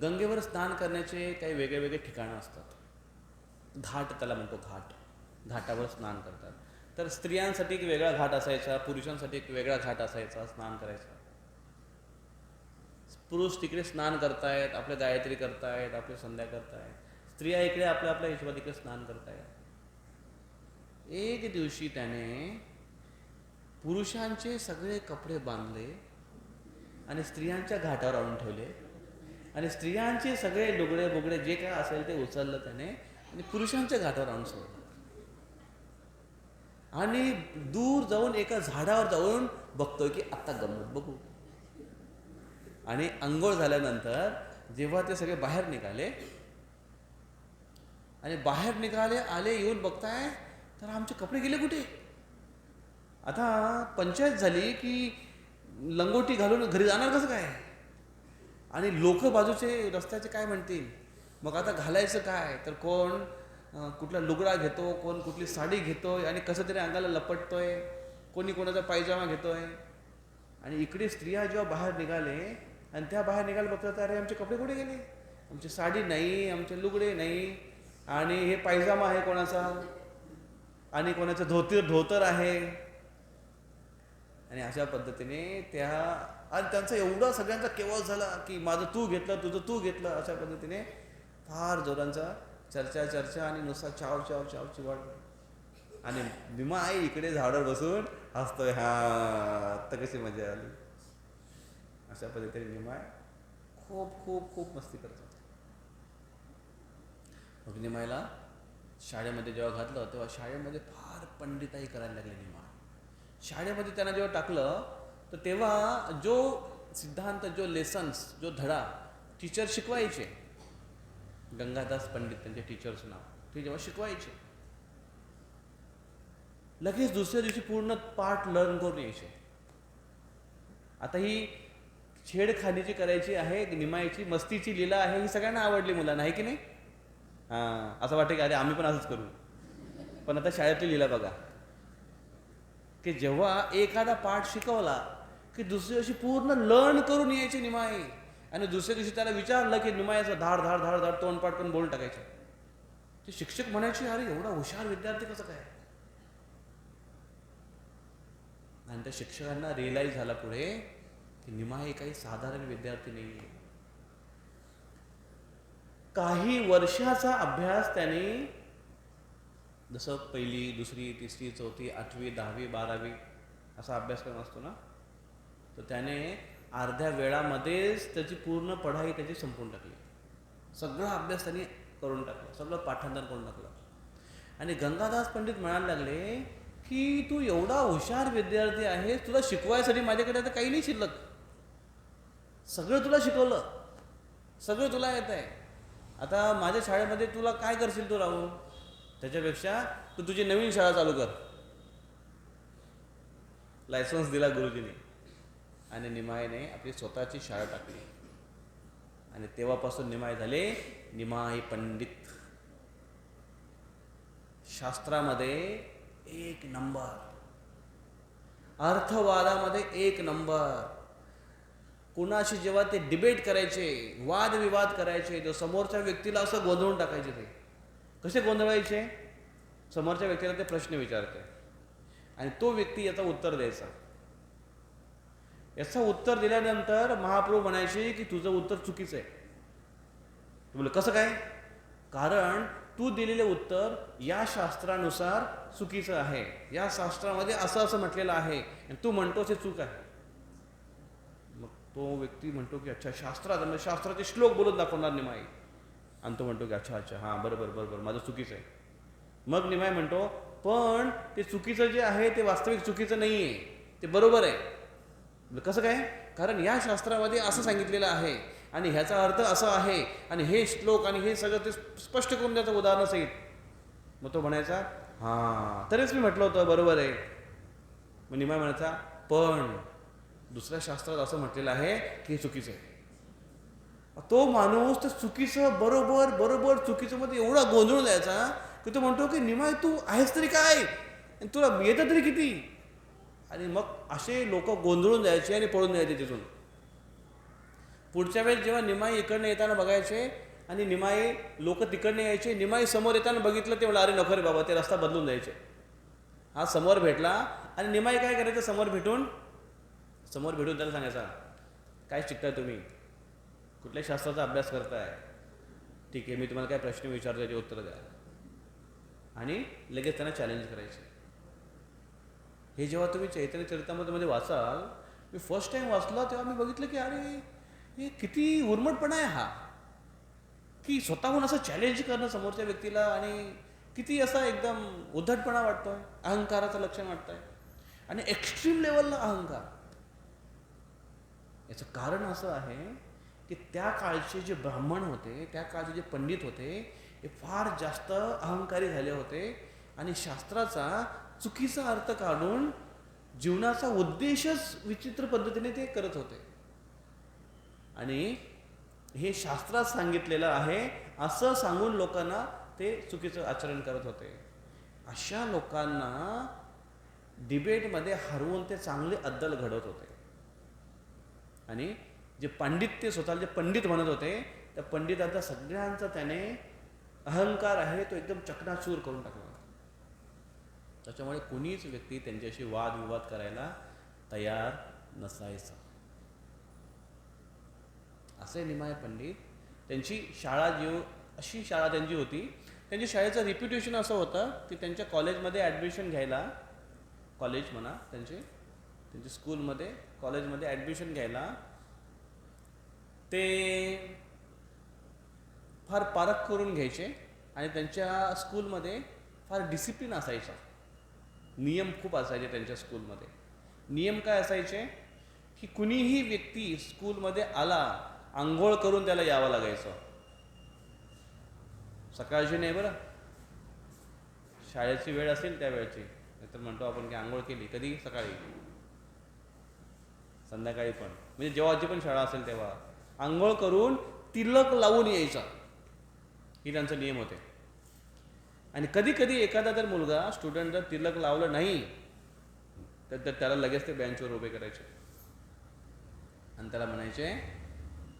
गंगेवर स्नान करण्याचे काही वेगळे वेगळे ठिकाणं असतात, घाट त्याला म्हणतो, घाटावर स्नान करतात. तर स्त्रियांसाठी एक वेगळा घाट असायचा, पुरुषांसाठी एक वेगळा घाट असायचा स्नान करायचा. पुरुष तिकडे स्नान करतायत, आपल्या गायत्री करतायत, आपले संध्या करतायत, स्त्रिया इकडे आपल्या आपल्या हिशोबात इकडे स्नान करतायत. एक दिवशी त्याने पुरुषांचे सगळे कपडे बांधले आणि स्त्रियांच्या घाटावर आणून ठेवले, आणि स्त्रियांचे सगळे लुगडे बुगडे जे काय असेल ते उचललं त्याने आणि पुरुषांच्या घाटावर आणून सोडलं. आणि दूर जाऊन एका झाडावर जाऊन बघतोय की आता गंमत बघू. आणि अंघोळ झाल्यानंतर जेव्हा ते सगळे बाहेर निघाले आले येऊन बघताय तर आमचे कपडे गेले कुठे. आता पंचायत झाली की लंगोटी घालून घरी जाणार कसं काय, आणि लोक बाजूचे रस्त्याचे काय म्हणतील. मग आता घालायचं काय, तर कोण कुठला लुगडा घेतो, कोण कुठली साडी घेतोय आणि कसं तरी अंगाला लपटतोय, कोणी कोणाचा पायजामा घेतोय. आणि इकडे स्त्रिया जेव्हा बाहेर निघाले आणि त्या बाहेर निघायला बघतात, अरे आमचे कपडे कुठे गेले, आमची साडी नाही, आमचे लुगडे नाही, आणि हे पायजामा आहे कोणाचा, आणि कोणाचं धोतर आहे. आणि अशा पद्धतीने आणि त्यांचा एवढा सगळ्यांचा केवळ झाला की माझं तू घेतलं, तुझं तू घेतलं, अशा पद्धतीने फार जोरांचा चर्चा आणि नुसता चाव चिवाड. आणि निमाई इकडे झाडावर बसून हसतोय, हा आता कशी मजा आली. अशा पद्धतीने निमाई खूप खूप खूप मस्ती करत होता. मग निमाईला शाळेमध्ये जेव्हा घातलं तेव्हा शाळेमध्ये फार पंडिताई करायला लागली. निमाई शाळेमध्ये त्यांना जेव्हा टाकलं तर तेव्हा जो सिद्धांत, जो लेसन्स, जो धडा टीचर शिकवायचे, गंगादास पंडित त्यांचे टीचरचं नाव, ते जेव्हा शिकवायचे लगेच दुसऱ्या दिवशी पूर्ण पाठ लर्न करून यायचे. आता ही छेडखानीची करायची आहे, निमाईची मस्तीची लीला आहे, ही सगळ्यांना आवडली मुलांना, आहे की नाही. असं वाटतं की अरे आम्ही पण असंच करू. पण आता शाळेतली लीला बघा की जेव्हा एखादा पाठ शिकवला की दुसऱ्या दिवशी पूर्ण लर्न करून यायची निमाई, आणि दुसऱ्या दिवशी त्याला विचारलं की निमाईचं धाड धाड धाड धाड तोंडपाठ करून बोलून टाकायचं. ते शिक्षक म्हणायचे, अरे एवढा हुशार विद्यार्थी कसं काय. आणि त्या शिक्षकांना रिअलाईज झाला पुढे की निमा हे काही साधारण विद्यार्थी नाही आहे. काही वर्षाचा अभ्यास त्याने, जसं पहिली, दुसरी, तिसरी, चौथी, 8वी, 10वी, 12वी असा अभ्यासक्रम असतो ना, तर त्याने अर्ध्या वेळामध्येच त्याची पूर्ण पढाई त्याची संपून टाकली. सगळा अभ्यास त्याने करून टाकला, सगळं पाठांतर करून टाकलं. आणि गंगादास पंडित म्हणायला लागले की तू एवढा हुशार विद्यार्थी आहेस, तुला शिकवायसाठी माझ्याकडे आता काही नाही शिल्लक, सगळं तुला शिकवलं, सगळं तुला येत आहे, आता माझ्या शाळेमध्ये तुला काय करशील तू राहून, त्याच्यापेक्षा तू तुझी नवीन शाळा चालू कर. लायसन्स दिला गुरुजीने आणि निमाईने आपली स्वतःची शाळा टाकली. आणि तेव्हापासून निमाई झाले निमाई पंडित. शास्त्रामध्ये 1 नंबर, अर्थवादामध्ये 1 नंबर. कुणाशी जेव्हा ते डिबेट करायचे, वादविवाद करायचे, तर समोरच्या व्यक्तीला असं गोंधळून टाकायचे. ते कसे गोंधळायचे, समोरच्या व्यक्तीला ते प्रश्न विचारते आणि तो व्यक्ती याचं उत्तर द्यायचा. याचं उत्तर दिल्यानंतर महाप्रभू म्हणायचे की तुझं उत्तर चुकीचं आहे. तू बोल कसं काय, कारण तू दिलेले उत्तर या शास्त्रानुसार चुकीचं आहे, या शास्त्रामध्ये असं असं म्हटलेलं आहे आणि तू म्हणतोस हे चूक आहे. मग तो व्यक्ती म्हणतो की अच्छा, शास्त्राचे श्लोक बोलून दाखवणार निमाई, आणि तो म्हणतो की अच्छा अच्छा हां बरोबर बरोबर माझं चुकीचं आहे. मग निमाई म्हणतो पण ते चुकीचं जे आहे ते वास्तविक चुकीचं नाही आहे, ते बरोबर आहे. कसं काय, कारण या शास्त्रामध्ये असं सांगितलेलं आहे आणि ह्याचा अर्थ असा आहे आणि हे श्लोक आणि हे सगळं ते स्पष्ट करून द्यायचं उदाहरणासहित. मग तो म्हणायचा हां तरीच मी म्हटलं होतं बरोबर आहे. मग निमाई म्हणायचा पण दुसऱ्या शास्त्रात असं म्हटलेलं आहे की हे चुकीचं आहे. तो माणूस तर चुकीचं बरोबर बरोबर चुकीचं मध्ये एवढा गोंधळून जायचा की तो म्हणतो की निमाई तू आहेस तरी काय, तुला येतं तरी किती. आणि मग असे लोक गोंधळून जायचे आणि पळून जायचे तिथून. पुढच्या वेळेस जेव्हा निमाई इकडनं येताना बघायचे आणि निमाई लोक तिकडनं यायचे, निमाई समोर येताना बघितलं ते म्हणलं अरे नको रे बाबा, ते रस्ता बदलून जायचे. हा समोर भेटला आणि निमाई काय करायचं, समोर भेटून त्याला सांगायचा काय शिकताय तुम्ही, कुठल्या शास्त्राचा अभ्यास करताय, ठीक आहे मी तुम्हाला काय प्रश्न विचारतो त्याचे उत्तर द्या, आणि लगेच त्यांना चॅलेंज करायचे. हे जेव्हा तुम्ही चैतन्य चरितामृतमध्ये वाचाल, मी फर्स्ट टाइम वाचला तेव्हा मी बघितलं की अरे हे किती उर्मटपणा आहे हा, की स्वतःहून असं चॅलेंज करणं समोरच्या व्यक्तीला, आणि किती असा एकदम उद्धटपणा वाटतोय, अहंकाराचं लक्षण वाटतंय आणि एक्स्ट्रीम लेवलला अहंकार. याचं कारण असं आहे की त्या काळचे जे ब्राह्मण होते, त्या काळचे जे पंडित होते, हे फार जास्त अहंकारी झाले होते आणि शास्त्राचा चुकीचा अर्थ काढून जीवनाचा उद्देशच विचित्र पद्धतीने ते करत होते. आणि हे शास्त्रात सांगितलेलं आहे असं सांगून लोकांना ते चुकीचं आचरण करत होते. अशा लोकांना डिबेटमध्ये हरवून ते चांगले अद्दल घडवत होते. आणि जे पांडित्य स्वतःला जे पंडित म्हणत होते, त्या पंडितांचा सगळ्यांचा त्याने अहंकार आहे तो एकदम चकनाचूर करून टाकला. त्याच्यामुळे कोणीच व्यक्ती त्यांच्याशी वादविवाद करायला तयार नसायचा. असे निमाई पंडित, त्यांची शाळा अशी शाळा त्यांची होती, त्यांच्या शाळेचं रिप्युटेशन असं होतं की त्यांच्या कॉलेजमध्ये ॲडमिशन घ्यायला, कॉलेज म्हणा त्यांच्या स्कूलमध्ये कॉलेजमध्ये ॲडमिशन घ्यायला ते फार पारख करून घ्यायचे आणि त्यांच्या स्कूलमध्ये फार डिसिप्लिन असायचा, नियम खूप असायचे त्यांच्या स्कूलमध्ये. नियम काय असायचे की कुणीही व्यक्ती स्कूलमध्ये आला, आंघोळ करून त्याला यावं लागायचं. सकाळची नाही बरं, शाळेची वेळ असेल त्या वेळची, नाहीतर म्हणतो आपण की आंघोळ केली कधी, सकाळी संध्याकाळी पण, म्हणजे जेव्हाची पण शाळा असेल तेव्हा आंघोळ करून तिलक लावून यायचा, ही त्यांचा नियम होते. आणि कधी कधी एखादा जर मुलगा स्टुडंट जर तिलक लावलं नाही तर त्याला लगेच ते बेंचवर उभे करायचे आणि त्याला म्हणायचे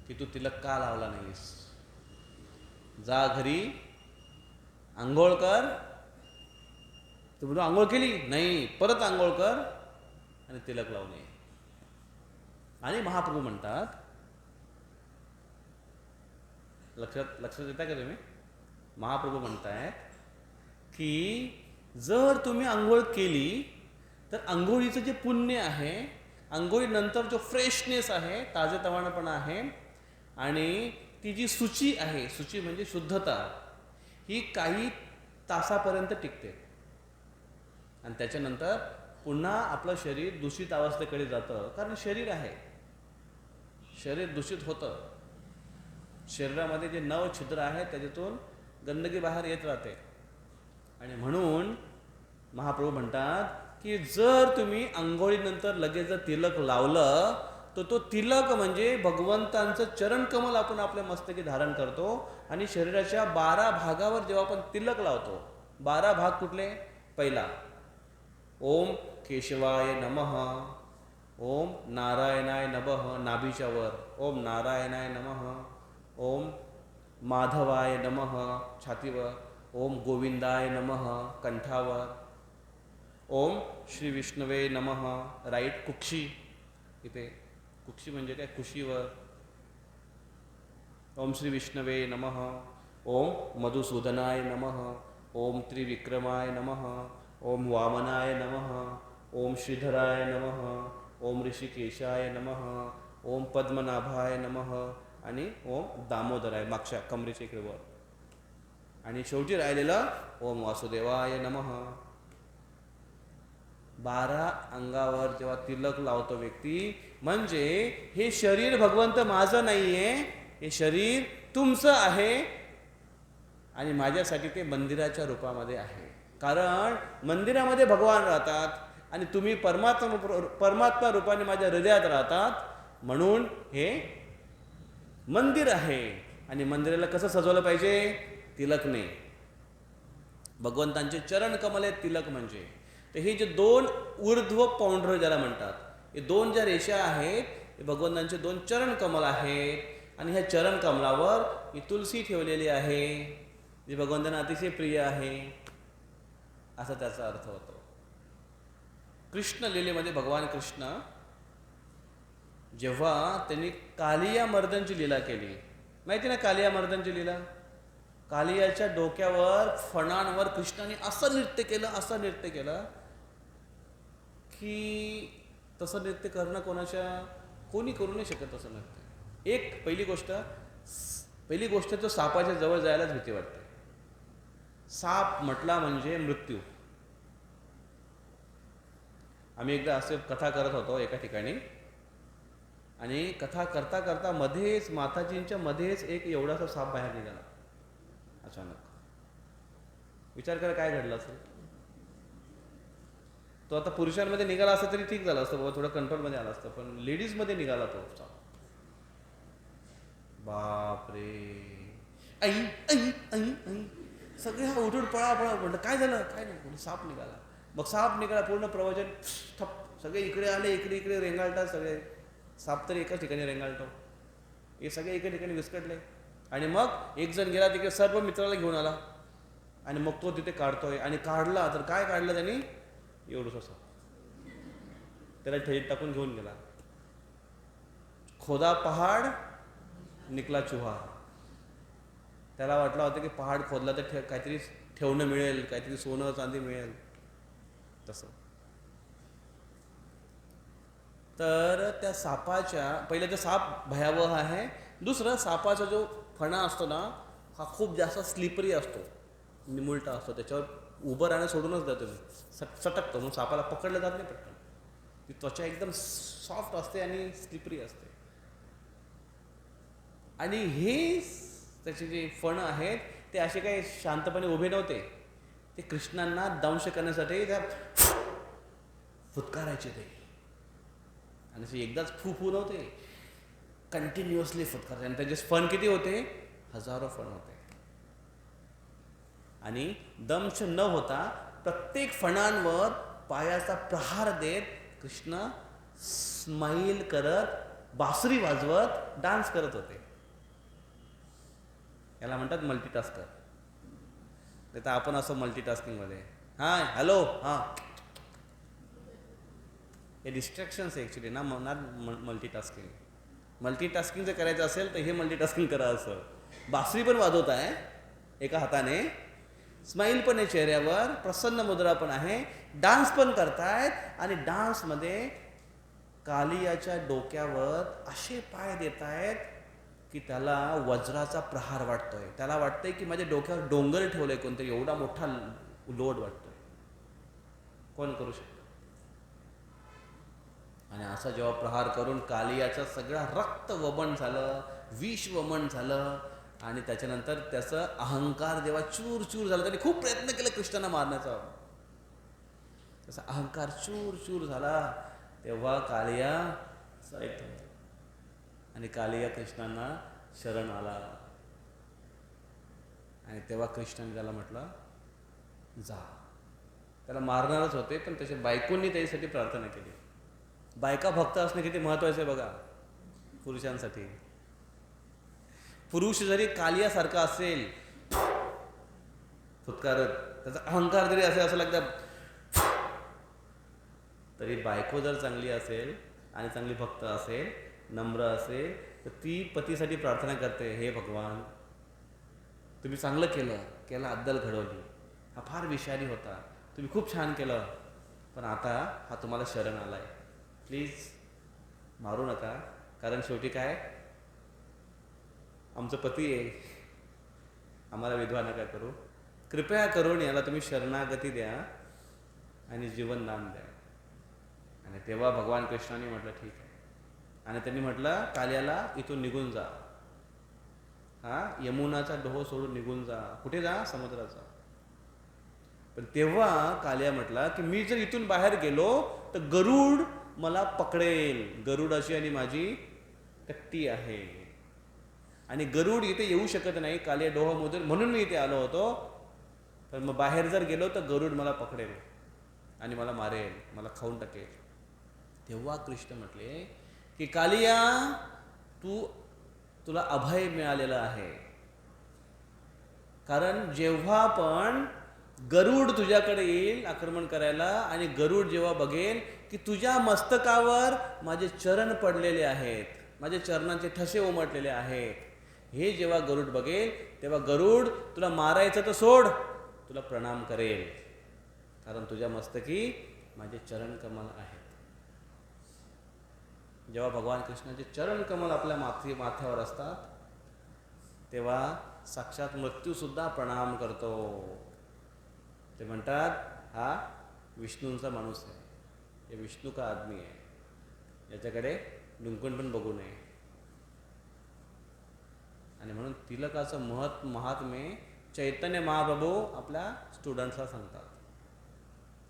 की तू तिलक का लावला नाहीस, जा घरी आंघोळ कर. तू म्हणतो आंघोळ केली नाही, परत आंघोळ कर आणि तिलक लावणे. आणि महाप्रभू म्हणतात, लक्षात येतं का तुम्ही? महाप्रभू म्हणतायत की जर तुम्ही आंघोळ केली तर आंघोळीचं जे पुण्य आहे, आंघोळीनंतर जो फ्रेशनेस आहे, ताजेतवाणेपणा आहे, आणि ती जी शुची आहे, शुची म्हणजे शुद्धता, ही काही तासापर्यंत टिकते. आणि त्याच्यानंतर पुन्हा आपलं शरीर दूषित अवस्थेकडे जातं. कारण शरीर आहे, शरीर दूषित होतं. शरीरामध्ये जे 9 छिद्र आहेत त्याच्यातून गंदगी बाहेर येत राहते. आणि म्हणून महाप्रभू म्हणतात की जर तुम्ही आंघोळीनंतर लगेच जर तिलक लावलं तर तो तिलक म्हणजे भगवंतांचं चरणकमल आपण आपल्या मस्तकी धारण करतो. आणि शरीराच्या 12 भागावर जेव्हा आपण तिलक लावतो, 12 भाग कुठले? पहिला, ओम केशवाय नमः, ओम नारायणाय नमः नाभीच्या वर, ओम नारायणाय नमः, ओम माधवाय नमः छातीवर, ओम गोविंदाय नमः कंठावर, ओम श्री विष्णवे नमः राईट कुक्षी, इथे कुक्षी म्हणजे काय? कुशीवर. ओम श्री विष्णवे नमः, ओम मधुसूदनाय नमः, ओम त्रिविक्रमाय नमः, ओम वामनाय नमः, ओम श्रीधराय नमः, ओम ऋषिकेशाय नमः, ओम पद्मनाभाय नमः, आणि ओम दामोदराय मागच्या कमरेच्या इकडे वर, आणि शेवटी राहिलेला ओम वासुदेवाय नमः. 12 अंगावर जेव्हा तिलक लावतो व्यक्ती, म्हणजे हे शरीर भगवंत माझं नाहीये, हे शरीर तुमचं आहे आणि माझ्यासाठी ते मंदिराच्या रूपामध्ये आहे. कारण मंदिरामध्ये भगवान राहतात आणि तुम्ही परमात्मा रूपाने माझ्या हृदयात राहतात. म्हणून हे मंदिर आहे. आणि मंदिराला कसं सजवलं पाहिजे? तिलकने. भगवंतांचे चरण कमल आहेत तिलक म्हणजे. तर हे जे 2 ऊर्ध्व पाऊंडर ज्याला म्हणतात, हे 2 ज्या रेषा आहेत, हे भगवंतांचे 2 चरण कमल आहेत. आणि ह्या चरण कमलावर ही तुलसी ठेवलेली आहे, जी भगवंतांना अतिशय प्रिय आहे, असा त्याचा अर्थ होतो. कृष्ण लीलेमध्ये भगवान कृष्ण जेव्हा त्यांनी कालिया मर्दनची लीला केली, माहिती ना कालिया मर्दनची लीला? कालियाच्या डोक्यावर फणांवर कृष्णाने असं नृत्य केलं की तसं नृत्य करणं कोणी करू नाही शकत तसं नृत्य. पहिली गोष्ट तर सापाच्या जवळ जायलाच भीती वाटते. साप म्हटला म्हणजे मृत्यू. आम्ही एकदा असे कथा करत होतो एका ठिकाणी, आणि कथा करता करता मध्येच माताजींच्या मध्येच एक एवढासा साप बाहेर निघाला अचानक. विचार करा काय घडलं असेल. तो आता पुरुषांमध्ये निघाला असता तरी ठीक झालं असतं बाबा, थोडं कंट्रोलमध्ये आलं असतं, पण लेडीजमध्ये निघाला तो साप. बापरे, आई आई आई आई, सगळे हा उठून पळा म्हणलं काय झालं, काय नाही, साप निघाला. मग साप निघाला, पूर्ण प्रवचन ठप, सगळे इकडे आले, इकडे रेंगाळतात सगळे. साप तरी एकाच ठिकाणी रेंगाळतो, हे सगळे एका ठिकाणी विस्कटले. आणि मग एक जण गेला तिकडे, सर्व मित्राला घेऊन आला, आणि मग तो तिथे काढतोय. आणि काढला तर काय काढलं त्यांनी? एवढंच साप. त्याला ठेईत टाकून घेऊन गेला. खोदा पहाड निकला चुहा. त्याला वाटलं होतं की पहाड खोदला तर काहीतरी ठेवणं मिळेल, काहीतरी सोनं चांदी मिळेल, तसं. तर त्या सापाच्या, पहिलं तर साप भयावह आहे. दुसरं, सापाचा जो फणा असतो ना, हा खूप जास्त स्लिपरी असतो, निमुळटा असतो. त्याच्यावर उभं राहणं सोडूनच द्या तुम्ही, सटकतो. मग सापाला पकडलं जात नाही पटकन. ती त्वचा एकदम सॉफ्ट असते आणि स्लिपरी असते. आणि हे त्याचे जे फणं आहेत ते असे काही शांतपणे उभे नव्हते, ते कृष्णांना दंश करण्यासाठी त्या फुतकारायचे ते. आणि असे एकदाच फू नव्हते, कंटिन्युअसली फुतकारायचे. आणि त्याचे फण किती होते? 1000 फण होते. आणि दंश न होता प्रत्येक फणांवर पायाचा प्रहार देत कृष्ण स्माईल करत, बासरी वाजवत डान्स करत होते. याला म्हणतात मल्टीटास्कर. नाही तर आपण असं मल्टीटास्किंगमध्ये, हां हॅलो, हां हे डिस्ट्रॅक्शन्स आहे ॲक्च्युली ना, नॉट मल्टीटास्किंग. मल्टीटास्किंग जर करायचं असेल तर हे मल्टीटास्किंग करा. असं बासरी पण वाजवत आहे एका हाताने, स्माईल पण आहे चेहऱ्यावर, प्रसन्न मुद्रा पण आहे, डान्स पण करतायत आणि डान्समध्ये कालियाच्या डोक्यावर असे पाय देत आहेत की त्याला वज्राचा प्रहार वाटतोय. त्याला वाटतंय की माझ्या डोक्यावर डोंगर ठेवलंय कोणतरी, एवढा मोठा लोड वाटतोय. कोण करू शकतो? आणि असा जेव्हा प्रहार करून कालियाचं सगळं रक्त वमन झालं, विष वमन झालं आणि त्याच्यानंतर त्याचा अहंकार जेव्हा चूर चूर झाला, त्याने खूप प्रयत्न केला कृष्णाला मारण्याचा, त्याचा अहंकार चूर चूर झाला, तेव्हा कालिया आणि कालिया कृष्णांना शरण आला. आणि तेव्हा कृष्णाने त्याला म्हटलं जा. त्याला मारणारच होते पण त्याच्या बायकोंनी त्याच्यासाठी प्रार्थना केली. बायका भक्त असणं किती महत्वाचं आहे बघा पुरुषांसाठी. पुरुष जरी कालियासारखा असेल फुतकारत, त्याचा अहंकार जरी असेल असं लागतं, तरी बायको जर चांगली असेल आणि चांगली भक्त असेल, नम्र असेल, तर ती पतीसाठी प्रार्थना करते, हे भगवान तुम्ही चांगलं केलं, अद्दल घडवली, हा फार विषारी होता, तुम्ही खूप छान केलं, पण आता हा तुम्हाला शरण आलाय, प्लीज मारू नका, कारण शेवटी काय आमचं पती आहे, आम्हाला विधवा नका करू, कृपया करून याला तुम्ही शरणागती द्या आणि जीवनदान द्या. आणि तेव्हा भगवान कृष्णाने म्हटलं ठीक आहे. आणि त्यांनी म्हटलं कालियाला इथून निघून जा, हा यमुनाचा डोह सोडून निघून जा. कुठे जा? समुद्राचा. पण तेव्हा कालिया म्हटला की मी जर इथून बाहेर गेलो तर गरुड मला पकडेल, गरुडाची आणि माझी तक्ती आहे आणि गरुड इथे येऊ शकत नाही कालिया डोहामधून, म्हणून मी इथे आलो होतो. पण मग बाहेर जर गेलो तर गरुड मला पकडेल आणि मला मारेल, मला खाऊन टाकेल. तेव्हा कृष्ण म्हटले की कालिया तुला अभय मिळालेलं आहे, कारण जेव्हा पण गरुड तुझ्याकडे येईल आक्रमण करायला आणि गरुड जेव्हा बघेल की तुझ्या मस्तकावर माझे चरण पडलेले आहेत, माझे चरणांचे ठसे उमटलेले आहेत, हे जेव्हा गरुड बघेल तेव्हा गरुड तुला मारायचं तर सोड, तुला प्रणाम करेल, कारण तुझ्या मस्तकी माझे चरण कमल आहेत. जेव्हा भगवान कृष्णाचे चरण कमल आपल्या माथ्यावर असतात तेव्हा साक्षात मृत्यूसुद्धा प्रणाम करतो. ते म्हणतात हा विष्णूंचा माणूस आहे, हे विष्णू का आदमी आहे, याच्याकडे डुंकून पण बघू नये. आणि म्हणून तिलकाचं महात्म्य चैतन्य महाप्रभू आपल्या स्टुडंट्सला सांगतात.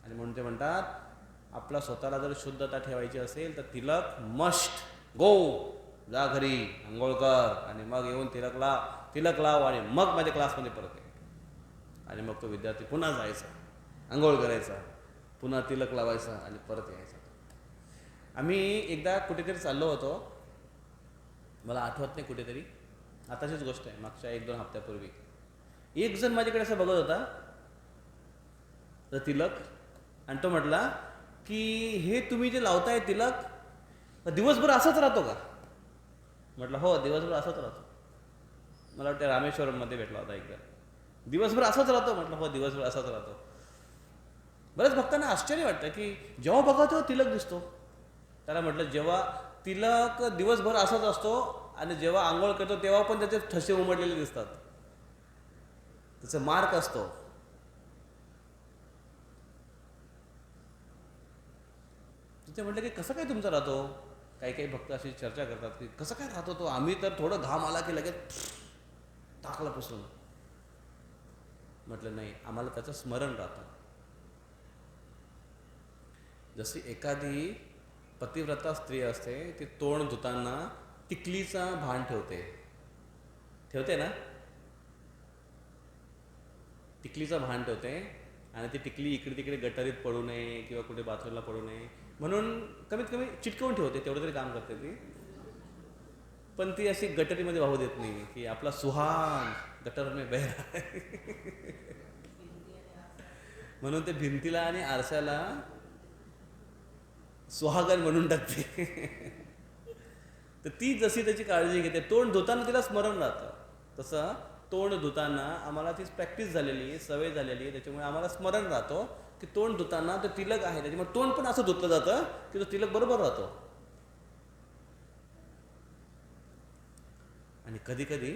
आणि म्हणून ते म्हणतात आपला स्वतःला जर शुद्धता ठेवायची असेल तर तिलक मस्ट गो, जा घरी आंघोळ कर आणि मग येऊन तिलक लाव आणि मग माझ्या क्लासमध्ये परत ये. आणि मग तो विद्यार्थी पुन्हा जायचा, आंघोळ करायचा, पुन्हा तिलक लावायचा आणि परत यायचा. आम्ही एकदा कुठेतरी चाललो होतो, मला आठवत नाही कुठेतरी, आताचीच गोष्ट आहे, मागच्या 1-2 हप्त्यापूर्वी. एक जण माझ्याकडे असं बघत होता तर तिलक, आणि तो म्हटला की हे तुम्ही जे लावताय तिलक दिवसभर असंच राहतो का? म्हटलं हो, दिवसभर असंच राहतो. मला वाटतं रामेश्वरममध्ये भेटला होता एकदा. दिवसभर असंच राहतो? म्हटलं हो, दिवसभर असंच राहतो. बरेच भक्तांना आश्चर्य वाटतं की जेव्हा बघा तेव्हा तिलक दिसतो. त्याला म्हटलं जेव्हा तिलक दिवसभर असाच असतो आणि जेव्हा आंघोळ करतो तेव्हा पण त्याचे ठसे उमटलेले दिसतात, त्याचा मार्क असतो. तिथे म्हटलं की कसं काय तुमचा राहतो? काही काही भक्त अशी चर्चा करतात की कसं काय राहतो तो, आम्ही तर थोडं घाम आला की लगेच टाकला पुसून. म्हटलं नाही, आम्हाला त्याचं स्मरण राहतं. जशी एखादी पतिव्रता स्त्री असते, ती तोंड धुताना टिकलीचा भान ठेवते ना, टिकलीचं भान ठेवते आणि ती टिकली इकडे तिकडे गटारीत पडू नये किंवा कुठे बाथरूमला पडू नये म्हणून कमीत कमी चिटकवून ठेवते, तेवढं तरी काम करते ती. पण ती अशी गटारीमध्ये वाहू देत नाही की आपला सुहाग गटर में बह रहा है. म्हणून ते भिंतीला आणि आरशाला सुहागन म्हणून टाकते. तर ती जशी त्याची काळजी घेते, तोंड धुताना तिला स्मरण राहतं. तसं तोंड धुताना आम्हाला ती प्रॅक्टिस झालेली आहे, सवय झालेली आहे, त्याच्यामुळे आम्हाला स्मरण राहतो की तोंड धुताना तो तिलक आहे, त्याच्यामुळे तोंड पण असं धुतलं जातं की तो तिलक बरोबर राहतो. आणि कधी कधी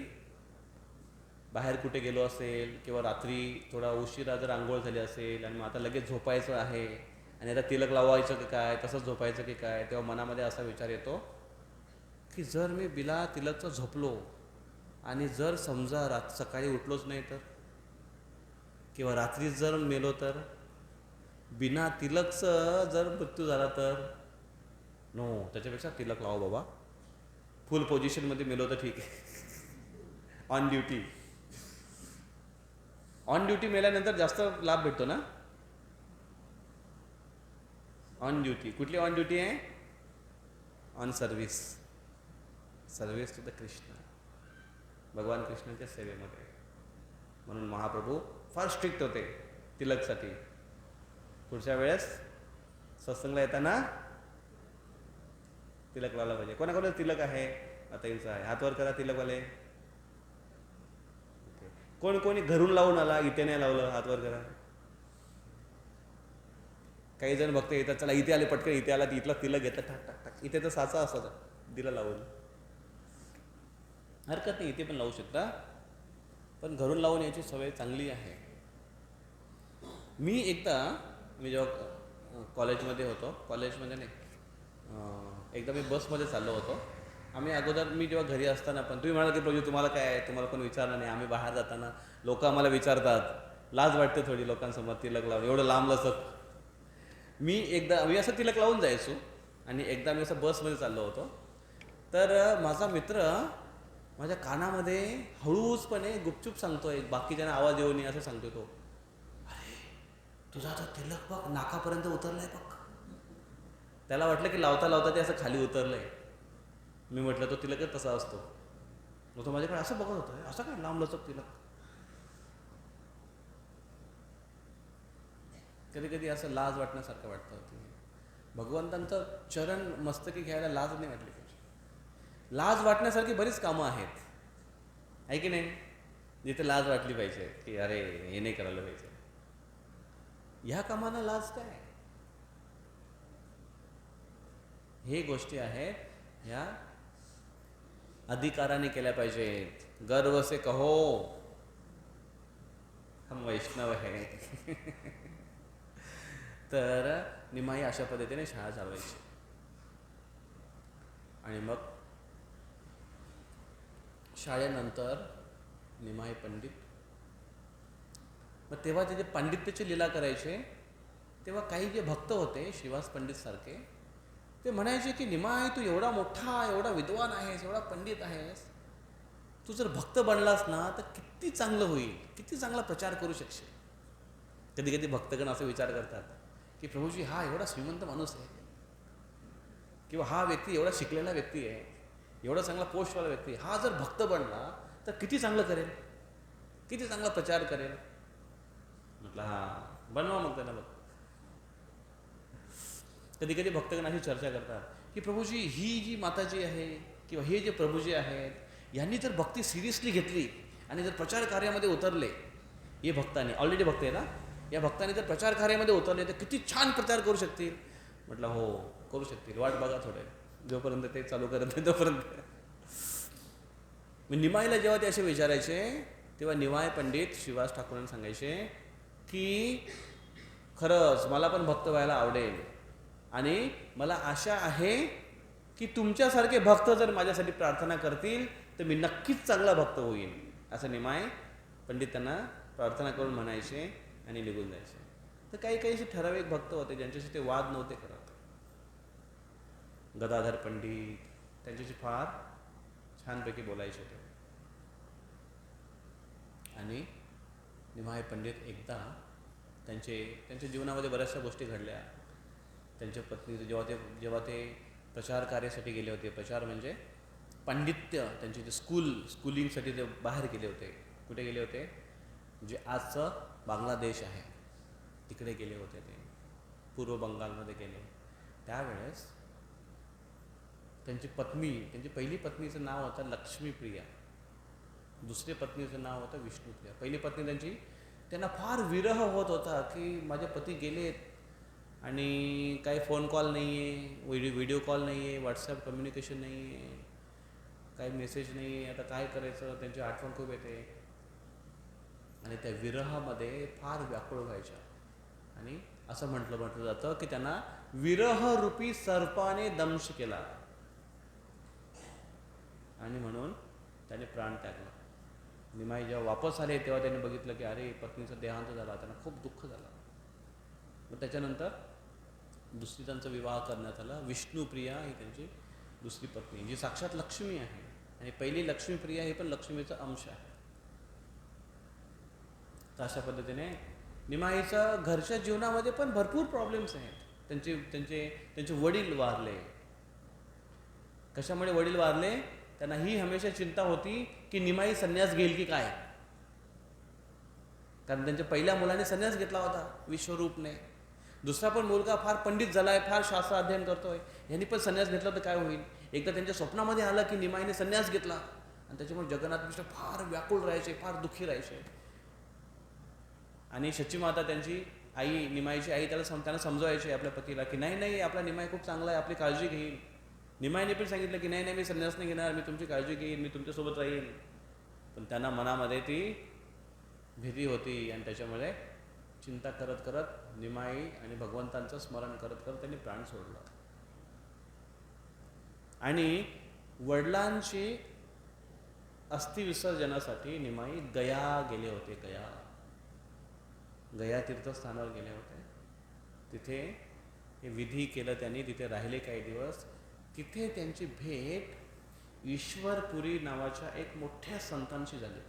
बाहेर कुठे गेलो असेल किंवा रात्री थोडा उशिरा जर आंघोळ झाली असेल आणि मग आता लगेच झोपायचं आहे आणि आता तिलक लावायचं की काय, तसंच झोपायचं की काय, तेव्हा मनामध्ये असा विचार येतो की जर मी बिला तिलकचं झोपलो आणि जर समजा सकाळी उठलोच नाही तर, किंवा रात्रीच जर मेलो तर, बिना तिलकचं जर मृत्यू झाला तर, नो, त्याच्यापेक्षा तिलक लावा बाबा. फुल पोझिशनमध्ये मेलो तर ठीक आहे. On duty. ऑन ड्युटी मेल्यानंतर जास्त लाभ भेटतो ना. ऑन ड्युटी कुठली ऑन ड्युटी आहे? On service. Service to the Krishna, भगवान कृष्णाच्या सेवेमध्ये. म्हणून महाप्रभू फार स्ट्रिक्ट होते तिलकसाठी. पुढच्या वेळेस सत्संगला येताना तिलक लावला पाहिजे. कोणाकोणाचं तिलक आहे? आता यांचं आहे, हात वर करा तिलकवाले. कोणी घरून लावून आला, इथे नाही लावलं, हात वर करा. काही जण भक्त येतात, चला इथे आले, पटकन इथे आला, इथला तिलक घेतात, टाक टाक टाक. इथे तर साचा असतात, दिला लावून. हरकत नाही, इथे पण लावू शकता, पण घरून लावून याची सवय चांगली आहे. मी जेव्हा कॉलेजमध्ये होतो, कॉलेजमध्ये नाही, एकदा मी बसमध्ये चाललो होतो. आम्ही अगोदर, मी जेव्हा घरी असताना पण, तुम्ही म्हणाल की प्रभू तुम्हाला काय आहे, तुम्हाला कोण विचारलं नाही. आम्ही बाहेर जाताना लोक आम्हाला विचारतात, लाज वाटते थोडी लोकांसमोर तिलक लावून, एवढं लांब लचक. मी असं तिलक लावून जायचो. आणि एकदा मी असं बसमध्ये चाललो होतो, तर माझा मित्र माझ्या कानामध्ये हळूचपणे गुपचूप सांगतोय, बाकीच्यांना आवाज येऊ नये असं सांगतोय तो, अरे तुझा आता तिलक बघ नाकापर्यंत उतरलाय बघ. त्याला वाटलं की लावता लावता ते असं खाली उतरलंय. मी म्हटलं तो तिलकच तसा असतो. मग तो माझ्याकडे असं बघत होता, असं काय लांब लचक तिलक. कधी कधी असं लाज वाटण्यासारखं वाटतं. भगवंतांचं चरण मस्तकी घ्यायला लाज नाही वाटली पाहिजे. लाज वाटण्यासारखी बरीच कामं आहेत, आहे की नाही, जिथे लाज वाटली पाहिजे की अरे हे नाही करायला पाहिजे. ह्या कामांना लाज काय? हे गोष्टी आहेत, ह्या अधिकाराने केल्या पाहिजेत. गर्व से कहो हम वैष्णव है. तर निमाई अशा पद्धतीने शाळा चालवायची. आणि मग शाळेनंतर निमाई पंडित, मग तेव्हा ते जे पांडित्याची लीला करायचे, तेव्हा काही जे भक्त होते श्रीवास पंडित सारखे, ते म्हणायचे की निमाई तू एवढा मोठा, एवढा विद्वान आहेस, एवढा पंडित आहेस, तू जर भक्त बनलास ना तर किती चांगलं होईल, किती चांगला प्रचार करू शकशील. कधी कधी भक्तगण असे विचार करतात की प्रभूजी हा एवढा श्रीमंत माणूस आहे, किंवा हा व्यक्ती एवढा शिकलेला व्यक्ती आहे, एवढा चांगला पोस्टवाला व्यक्ती, हा जर भक्त बनला तर किती चांगलं करेल, किती चांगला प्रचार करेल. म्हटलं हां बनवा मग त्यांना बघ. कधी कधी भक्तगण अशी चर्चा करतात की प्रभूजी ही जी माताजी आहे किंवा हे जे प्रभूजी आहेत, यांनी जर भक्ती सिरियसली घेतली आणि जर प्रचार कार्यामध्ये उतरले, हे भक्तांनी ऑलरेडी भक्त आहे ना, या भक्तांनी जर प्रचार कार्यामध्ये उतरले तर किती छान प्रचार करू शकतील. म्हटलं हो करू शकतील, वाट बघा थोडे, जोपर्यंत ते चालू करत नाही तोपर्यंत. निमाईला जेव्हा ते असे विचारायचे, तेव्हा निमाय पंडित श्रीवास ठाकूरांना सांगायचे की खरंच मला पण भक्त व्हायला आवडेल आणि मला आशा आहे की तुमच्यासारखे भक्त जर माझ्यासाठी प्रार्थना करतील तर मी नक्कीच चांगला भक्त होईन. असं निमाय पंडित त्यांना प्रार्थना करून म्हणायचे आणि निघून जायचे. तर काही काही असे ठराविक भक्त होते ज्यांच्याशी ते वाद नव्हते करत. गदाधर पंडित त्यांच्याशी फार छानपैकी बोलायचे ते. आणि निमाय पंडित एकदा त्यांच्या जीवनामध्ये बऱ्याचशा गोष्टी घडल्या. त्यांच्या पत्नीचं जेव्हा ते प्रचार कार्यासाठी गेले होते, प्रचार म्हणजे पांडित्य, त्यांचे जे स्कूलिंगसाठी ते बाहेर गेले होते. कुठे गेले होते? जे आजचं बांगलादेश आहे तिकडे गेले होते ते, पूर्व बंगालमध्ये गेले. त्यावेळेस त्यांची पहिली पत्नीचं नाव होतं लक्ष्मीप्रिया, दुसरी पत्नीचं नाव होतं विष्णुप्रिया. पहिली पत्नी त्यांना फार विरह होत होता की माझे पती गेलेत आणि काही फोन कॉल नाही आहे, व्हिडिओ कॉल नाही आहे, व्हॉट्सॲप कम्युनिकेशन नाही आहे, काही मेसेज नाही आहे, आता काय करायचं, त्यांची आठवण खूप येते. आणि त्या विरहामध्ये फार व्याकुळ व्हायच्या. आणि असं म्हटलं जातं की त्यांना विरहरूपी सर्पाने दंश केला आणि म्हणून त्याने प्राण त्यागला. निमाई जेव्हा वापस आले तेव्हा त्यांनी बघितलं की अरे पत्नीचा देहांत झाला, त्यांना खूप दुःख झालं. मग त्याच्यानंतर दुसरी त्यांचा विवाह करण्यात आला. विष्णुप्रिया ही त्यांची दुसरी पत्नी, जी साक्षात लक्ष्मी आहे. आणि पहिली लक्ष्मीप्रिया ही पण लक्ष्मीचा अंश आहे. तर अशा पद्धतीने निमाईच्या घरच्या जीवनामध्ये पण भरपूर प्रॉब्लेम्स आहेत. त्यांचे वडील वारले. कशामुळे वडील वारले? त्यांना ही हमेशा चिंता होती की निमाई संन्यास घेईल की काय, कारण त्यांच्या पहिल्या मुलाने संन्यास घेतला होता विश्वरूपने. दुसरा पण मुलगा फार पंडित झालाय, फार शास्त्र अध्ययन करतोय, यांनी पण संन्यास घेतला तर काय होईल. एकदा त्यांच्या स्वप्नामध्ये आलं की निमाईने संन्यास घेतला आणि त्याच्यामुळे जगन्नाथ मिश्र फार व्याकुळ राहायचे, फार दुःखी राहायचे. आणि शचीमाता त्यांची आई, निमाईची आई, त्यांना समजवायची आपल्या पतीला की नाही आपला निमाई खूप चांगला आहे, आपली काळजी घेईल. निमाईने पण सांगितलं की नाही मी संन्यास नाही घेणार, मी तुमची काळजी घेईन, मी तुमच्यासोबत राहील. पण त्यांना मनामध्ये ती भीती होती आणि त्याच्यामुळे चिंता करत करत निमाई आणि भगवंतांचं स्मरण करत करत त्यांनी प्राण सोडला. आणि वडिलांची अस्थि विसर्जनासाठी निमाई गया गेले होते. गया तीर्थस्थानावर गेले होते. तिथे हे विधी केलं त्यांनी, तिथे राहिले काही दिवस. तिथे त्यांची भेट ईश्वरपुरी नावाच्या एक मोठ्या संतांशी झाली.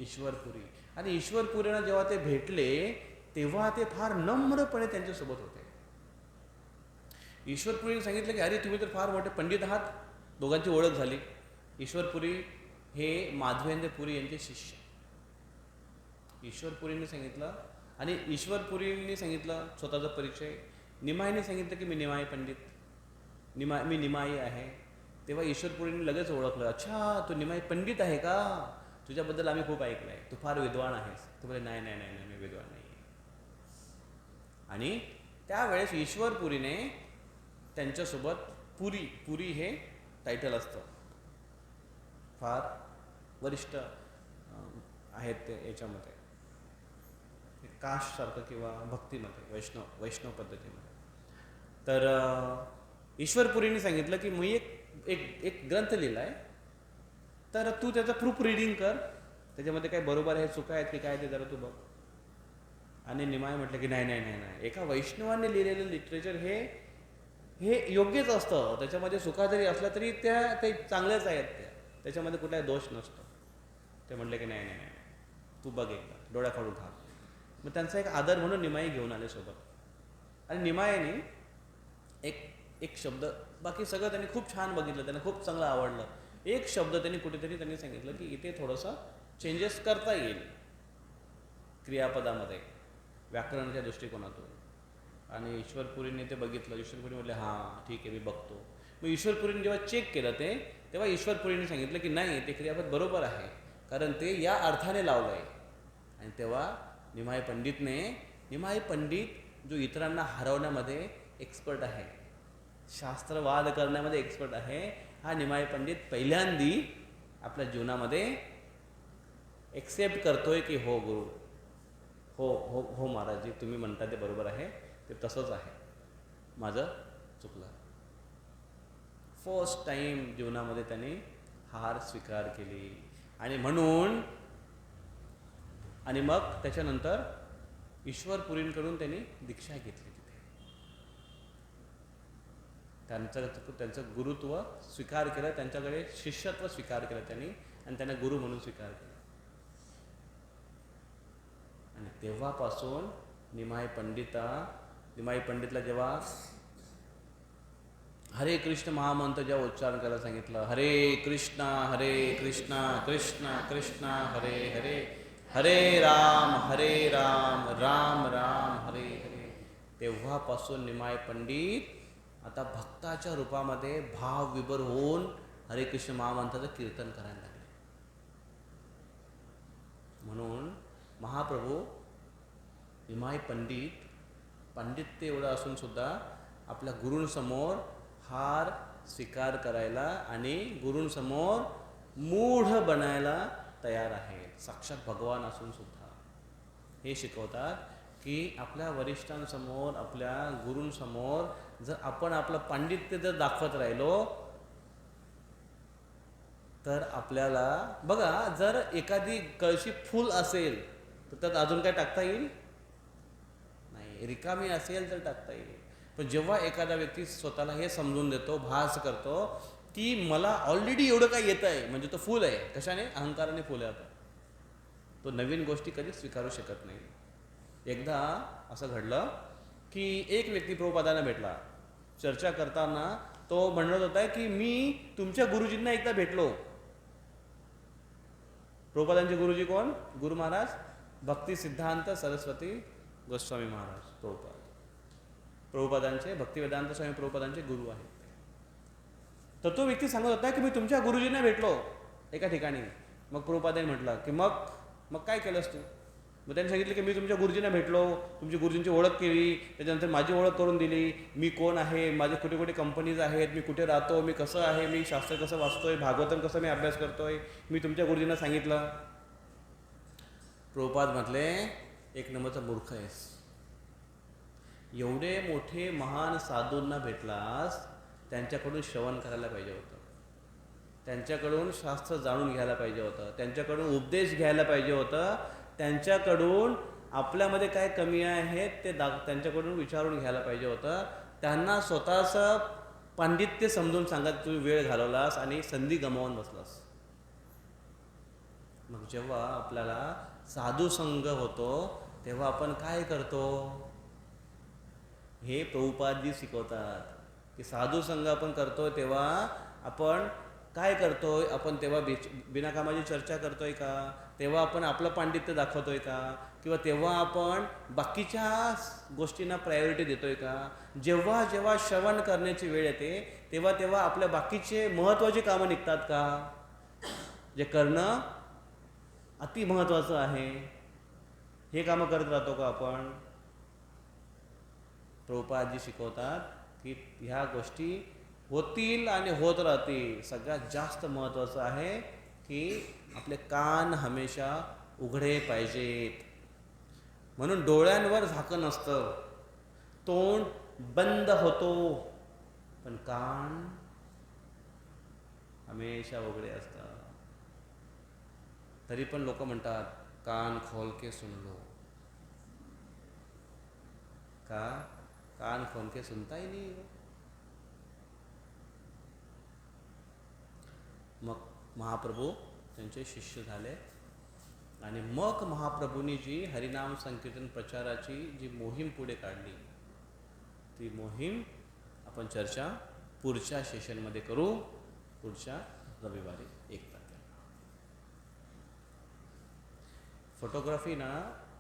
ईश्वरपुरी. आणि ईश्वरपुरीला जेव्हा ते भेटले तेव्हा ते फार नम्रपणे त्यांच्यासोबत होते. ईश्वरपुरीने सांगितलं की अरे तुम्ही तर फार मोठे पंडित आहात. दोघांची ओळख झाली. ईश्वरपुरी हे माधवेंद्र पुरी यांचे शिष्य. ईश्वरपुरीने सांगितलं आणि ईश्वरपुरीने सांगितलं स्वतःचा परिचय. निमाईने सांगितलं की मी निमाई पंडित, मी निमाई आहे. तेव्हा ईश्वरपुरीने लगेच ओळखलं, अच्छा तू निमाई पंडित आहे का, तुझ्याबद्दल आम्ही खूप ऐकलं आहे, तू फार विद्वान आहेस. तू बोले नाही मी विद्वान नाही. आणि त्यावेळेस ईश्वरपुरीने त्यांच्यासोबत पुरी हे टायटल असतं, फार वरिष्ठ आहेत ते याच्यामध्ये, कास्टसारखं किंवा भक्तीमध्ये, वैष्णव पद्धतीमध्ये. तर ईश्वरपुरीने सांगितलं की मी एक ग्रंथ लिहिला आहे, तर तू त्याचं प्रूफ रिडिंग कर, त्याच्यामध्ये काय बरोबर आहे चुका आहेत की काय ते जरा तू बघ. आणि निमाई म्हटलं की नाही, एका वैष्णवाने लिहिलेलं लिटरेचर हे योग्यच असतं, त्याच्यामध्ये चुका जरी असल्या तरी ते चांगल्याच आहेत, त्याच्यामध्ये कुठलाही दोष नसतो. ते म्हटले की नाही तू बघ एकदा, डोळ्याखालून घाल. मग त्यांचा एक आदर म्हणून निमाई घेऊन आले सोबत. आणि निमाईने एक शब्द, बाकी सगळं त्यांनी खूप छान बघितलं, त्यांना खूप चांगलं आवडलं. एक शब्द त्यांनी सांगितलं की इथे थोडंसं चेंजेस करता येईल क्रियापदामध्ये, व्याकरणाच्या दृष्टिकोनातून. आणि ईश्वरपुरीने ते बघितलं. ईश्वरपुरी म्हटले हां ठीक आहे मी बघतो. मग ईश्वरपुरीने जेव्हा चेक केलं तेव्हा ईश्वरपुरीने सांगितलं की नाही ते क्रियापद बरोबर आहे, कारण ते या अर्थाने लावलं आहे. आणि तेव्हा निमाई पंडित जो इतरांना हरवण्यामध्ये एक्सपर्ट आहे, शास्त्रवाद करण्यामध्ये एक्सपर्ट आहे, हा निमाई पंडित पहिल्यांदी आपल्या जीवनामध्ये एक्सेप्ट करतोय की हो गुरु, हो महाराजजी, तुम्ही म्हणता ते बरोबर आहे, ते तसंच आहे, माझं चुकलं. फर्स्ट टाईम जीवनामध्ये त्यांनी हार स्वीकार केली. आणि मग त्याच्यानंतर ईश्वरपुरींकडून त्यांनी दीक्षा घेतली. त्यांचं गुरुत्व स्वीकार केलं, त्यांच्याकडे शिष्यत्व स्वीकार केलं त्यांनी, आणि त्यांना गुरु म्हणून स्वीकार केलं. आणि तेव्हापासून निमाई पंडितला जेव्हा हरे कृष्ण महामंत्र जेव्हा उच्चारण करायला सांगितलं, हरे कृष्णा कृष्ण कृष्ण हरे हरे, हरे राम राम राम हरे हरे, तेव्हापासून निमाय पंडित आता भक्ताच्या रूपामध्ये भाव विभोर होऊन हरे कृष्ण महामंत्राचं कीर्तन करायला लागले. म्हणून महाप्रभू निमाय पंडित एवढं असून सुद्धा आपल्या गुरूंसमोर हार स्वीकार करायला आणि गुरूंसमोर मूढ बनायला तयार आहेत. साक्षात भगवान असून सुद्धा हे शिकवतात की आपल्या वरिष्ठांसमोर, आपल्या गुरूंसमोर जर आपण आपलं पांडित्य जर दाखवत राहिलो तर आपल्याला बघा, जर एखादी कळशी फुल असेल तर त्यात अजून काय टाकता येईल? नाही. रिकामी असेल तर टाकता येईल. पण जेव्हा एखादा व्यक्ती स्वतःला हे समजून देतो, भास करतो की मला ऑलरेडी एवढं काय येत आहे, म्हणजे तो फुल आहे. कशाने? अहंकाराने फुल आहे. आता तो नवीन गोष्टी कधीच स्वीकारू शकत नाही. एकदा असं घडलं की एक व्यक्ती प्रभुपादांना भेटला. चर्चा करताना तो म्हणत होता की मी तुमच्या गुरुजींना एकदा भेटलो. प्रभुपादांचे गुरुजी कोण? गुरु महाराज भक्ती सिद्धांत सरस्वती गोस्वामी महाराज प्रभुपादांचे भक्तिवेदांत स्वामी प्रभुपादांचे गुरु आहेत. तर तो व्यक्ती सांगत होता की मी तुमच्या गुरुजींना भेटलो एका ठिकाणी. मग प्रभुपादांनी म्हटलं की मग काय केलंस तू? मग त्यांनी सांगितलं की मी तुमच्या गुरुजींना भेटलो, तुमची गुरुजींची ओळख केली, त्याच्यानंतर माझी ओळख करून दिली, मी कोण आहे, माझे कुठे कुठे कंपनीज आहेत, मी कुठे राहतो, मी कसं आहे, मी शास्त्र कसं वाचतोय, भागवतम कसं मी अभ्यास करतोय, मी तुमच्या गुरुजींना सांगितलं. प्रभुपाद म्हटले एक नंबरचा मूर्ख आहेस. एवढे मोठे महान साधूंना भेटलास, त्यांच्याकडून श्रवण करायला पाहिजे होतं, त्यांच्याकडून शास्त्र जाणून घ्यायला पाहिजे होतं, त्यांच्याकडून उपदेश घ्यायला पाहिजे होतं, त्यांच्याकडून आपल्यामध्ये काय कमी आहेत ते त्यांच्याकडून विचारून घ्यायला पाहिजे होतं. त्यांना स्वतःचं पांडित्य समजून सांगत तुम्ही वेळ घालवलास आणि संधी गमावून बसलास. मग जेव्हा आपल्याला साधू संग होतो तेव्हा आपण काय करतो हे प्रभुपादजी शिकवतात की साधू संग आपण करतो तेव्हा आपण काय करतोय, आपण तेव्हा बिनाकामाची चर्चा करतोय का, तेव्हा आपण आपलं पांडित्य दाखवतोय का, किंवा तेव्हा आपण बाकीच्या गोष्टींना प्रायोरिटी देतोय का. जेव्हा जेव्हा श्रवण करण्याची वेळ येते तेव्हा तेव्हा आपल्या बाकीचे महत्त्वाची कामं निघतात का, जे करणं अति महत्त्वाचं आहे हे कामं करत राहतो का आपण. प्रभुपादजी शिकवतात की ह्या गोष्टी होतील आणि होत राहतील. सगळ्यात जास्त महत्त्वाचं आहे की आपले कान हमेशा उघडे पाहिजेत. म्हणून डोळ्यांवर झाकण असतं, तोंड बंद होतो, पण कान हमेशा उघडे असतात. तरी पण लोक म्हणतात कान खोल के सुन लो. का? कान खोल के सुनता ही नहीं. मग महाप्रभू त्यांचे शिष्य झाले आणि मग महाप्रभूंनी जी हरिनाम संकीर्तन प्रचाराची जी मोहीम पुढे काढली, ती मोहीम आपण चर्चा पुढच्या सेशनमध्ये करू, पुढच्या रविवारी 1 तारखेला. फोटोग्राफी ना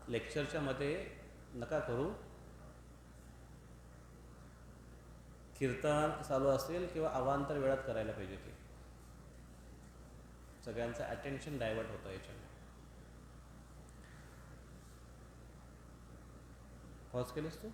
लेक्चरच्या मध्ये नका करू. कीर्तन चालू असेल किंवा अवांतर वेळात करायला पाहिजे. ते सगळ्यांचं अटेन्शन डायवर्ट होतं याच्याने. पॉज केलंस तू?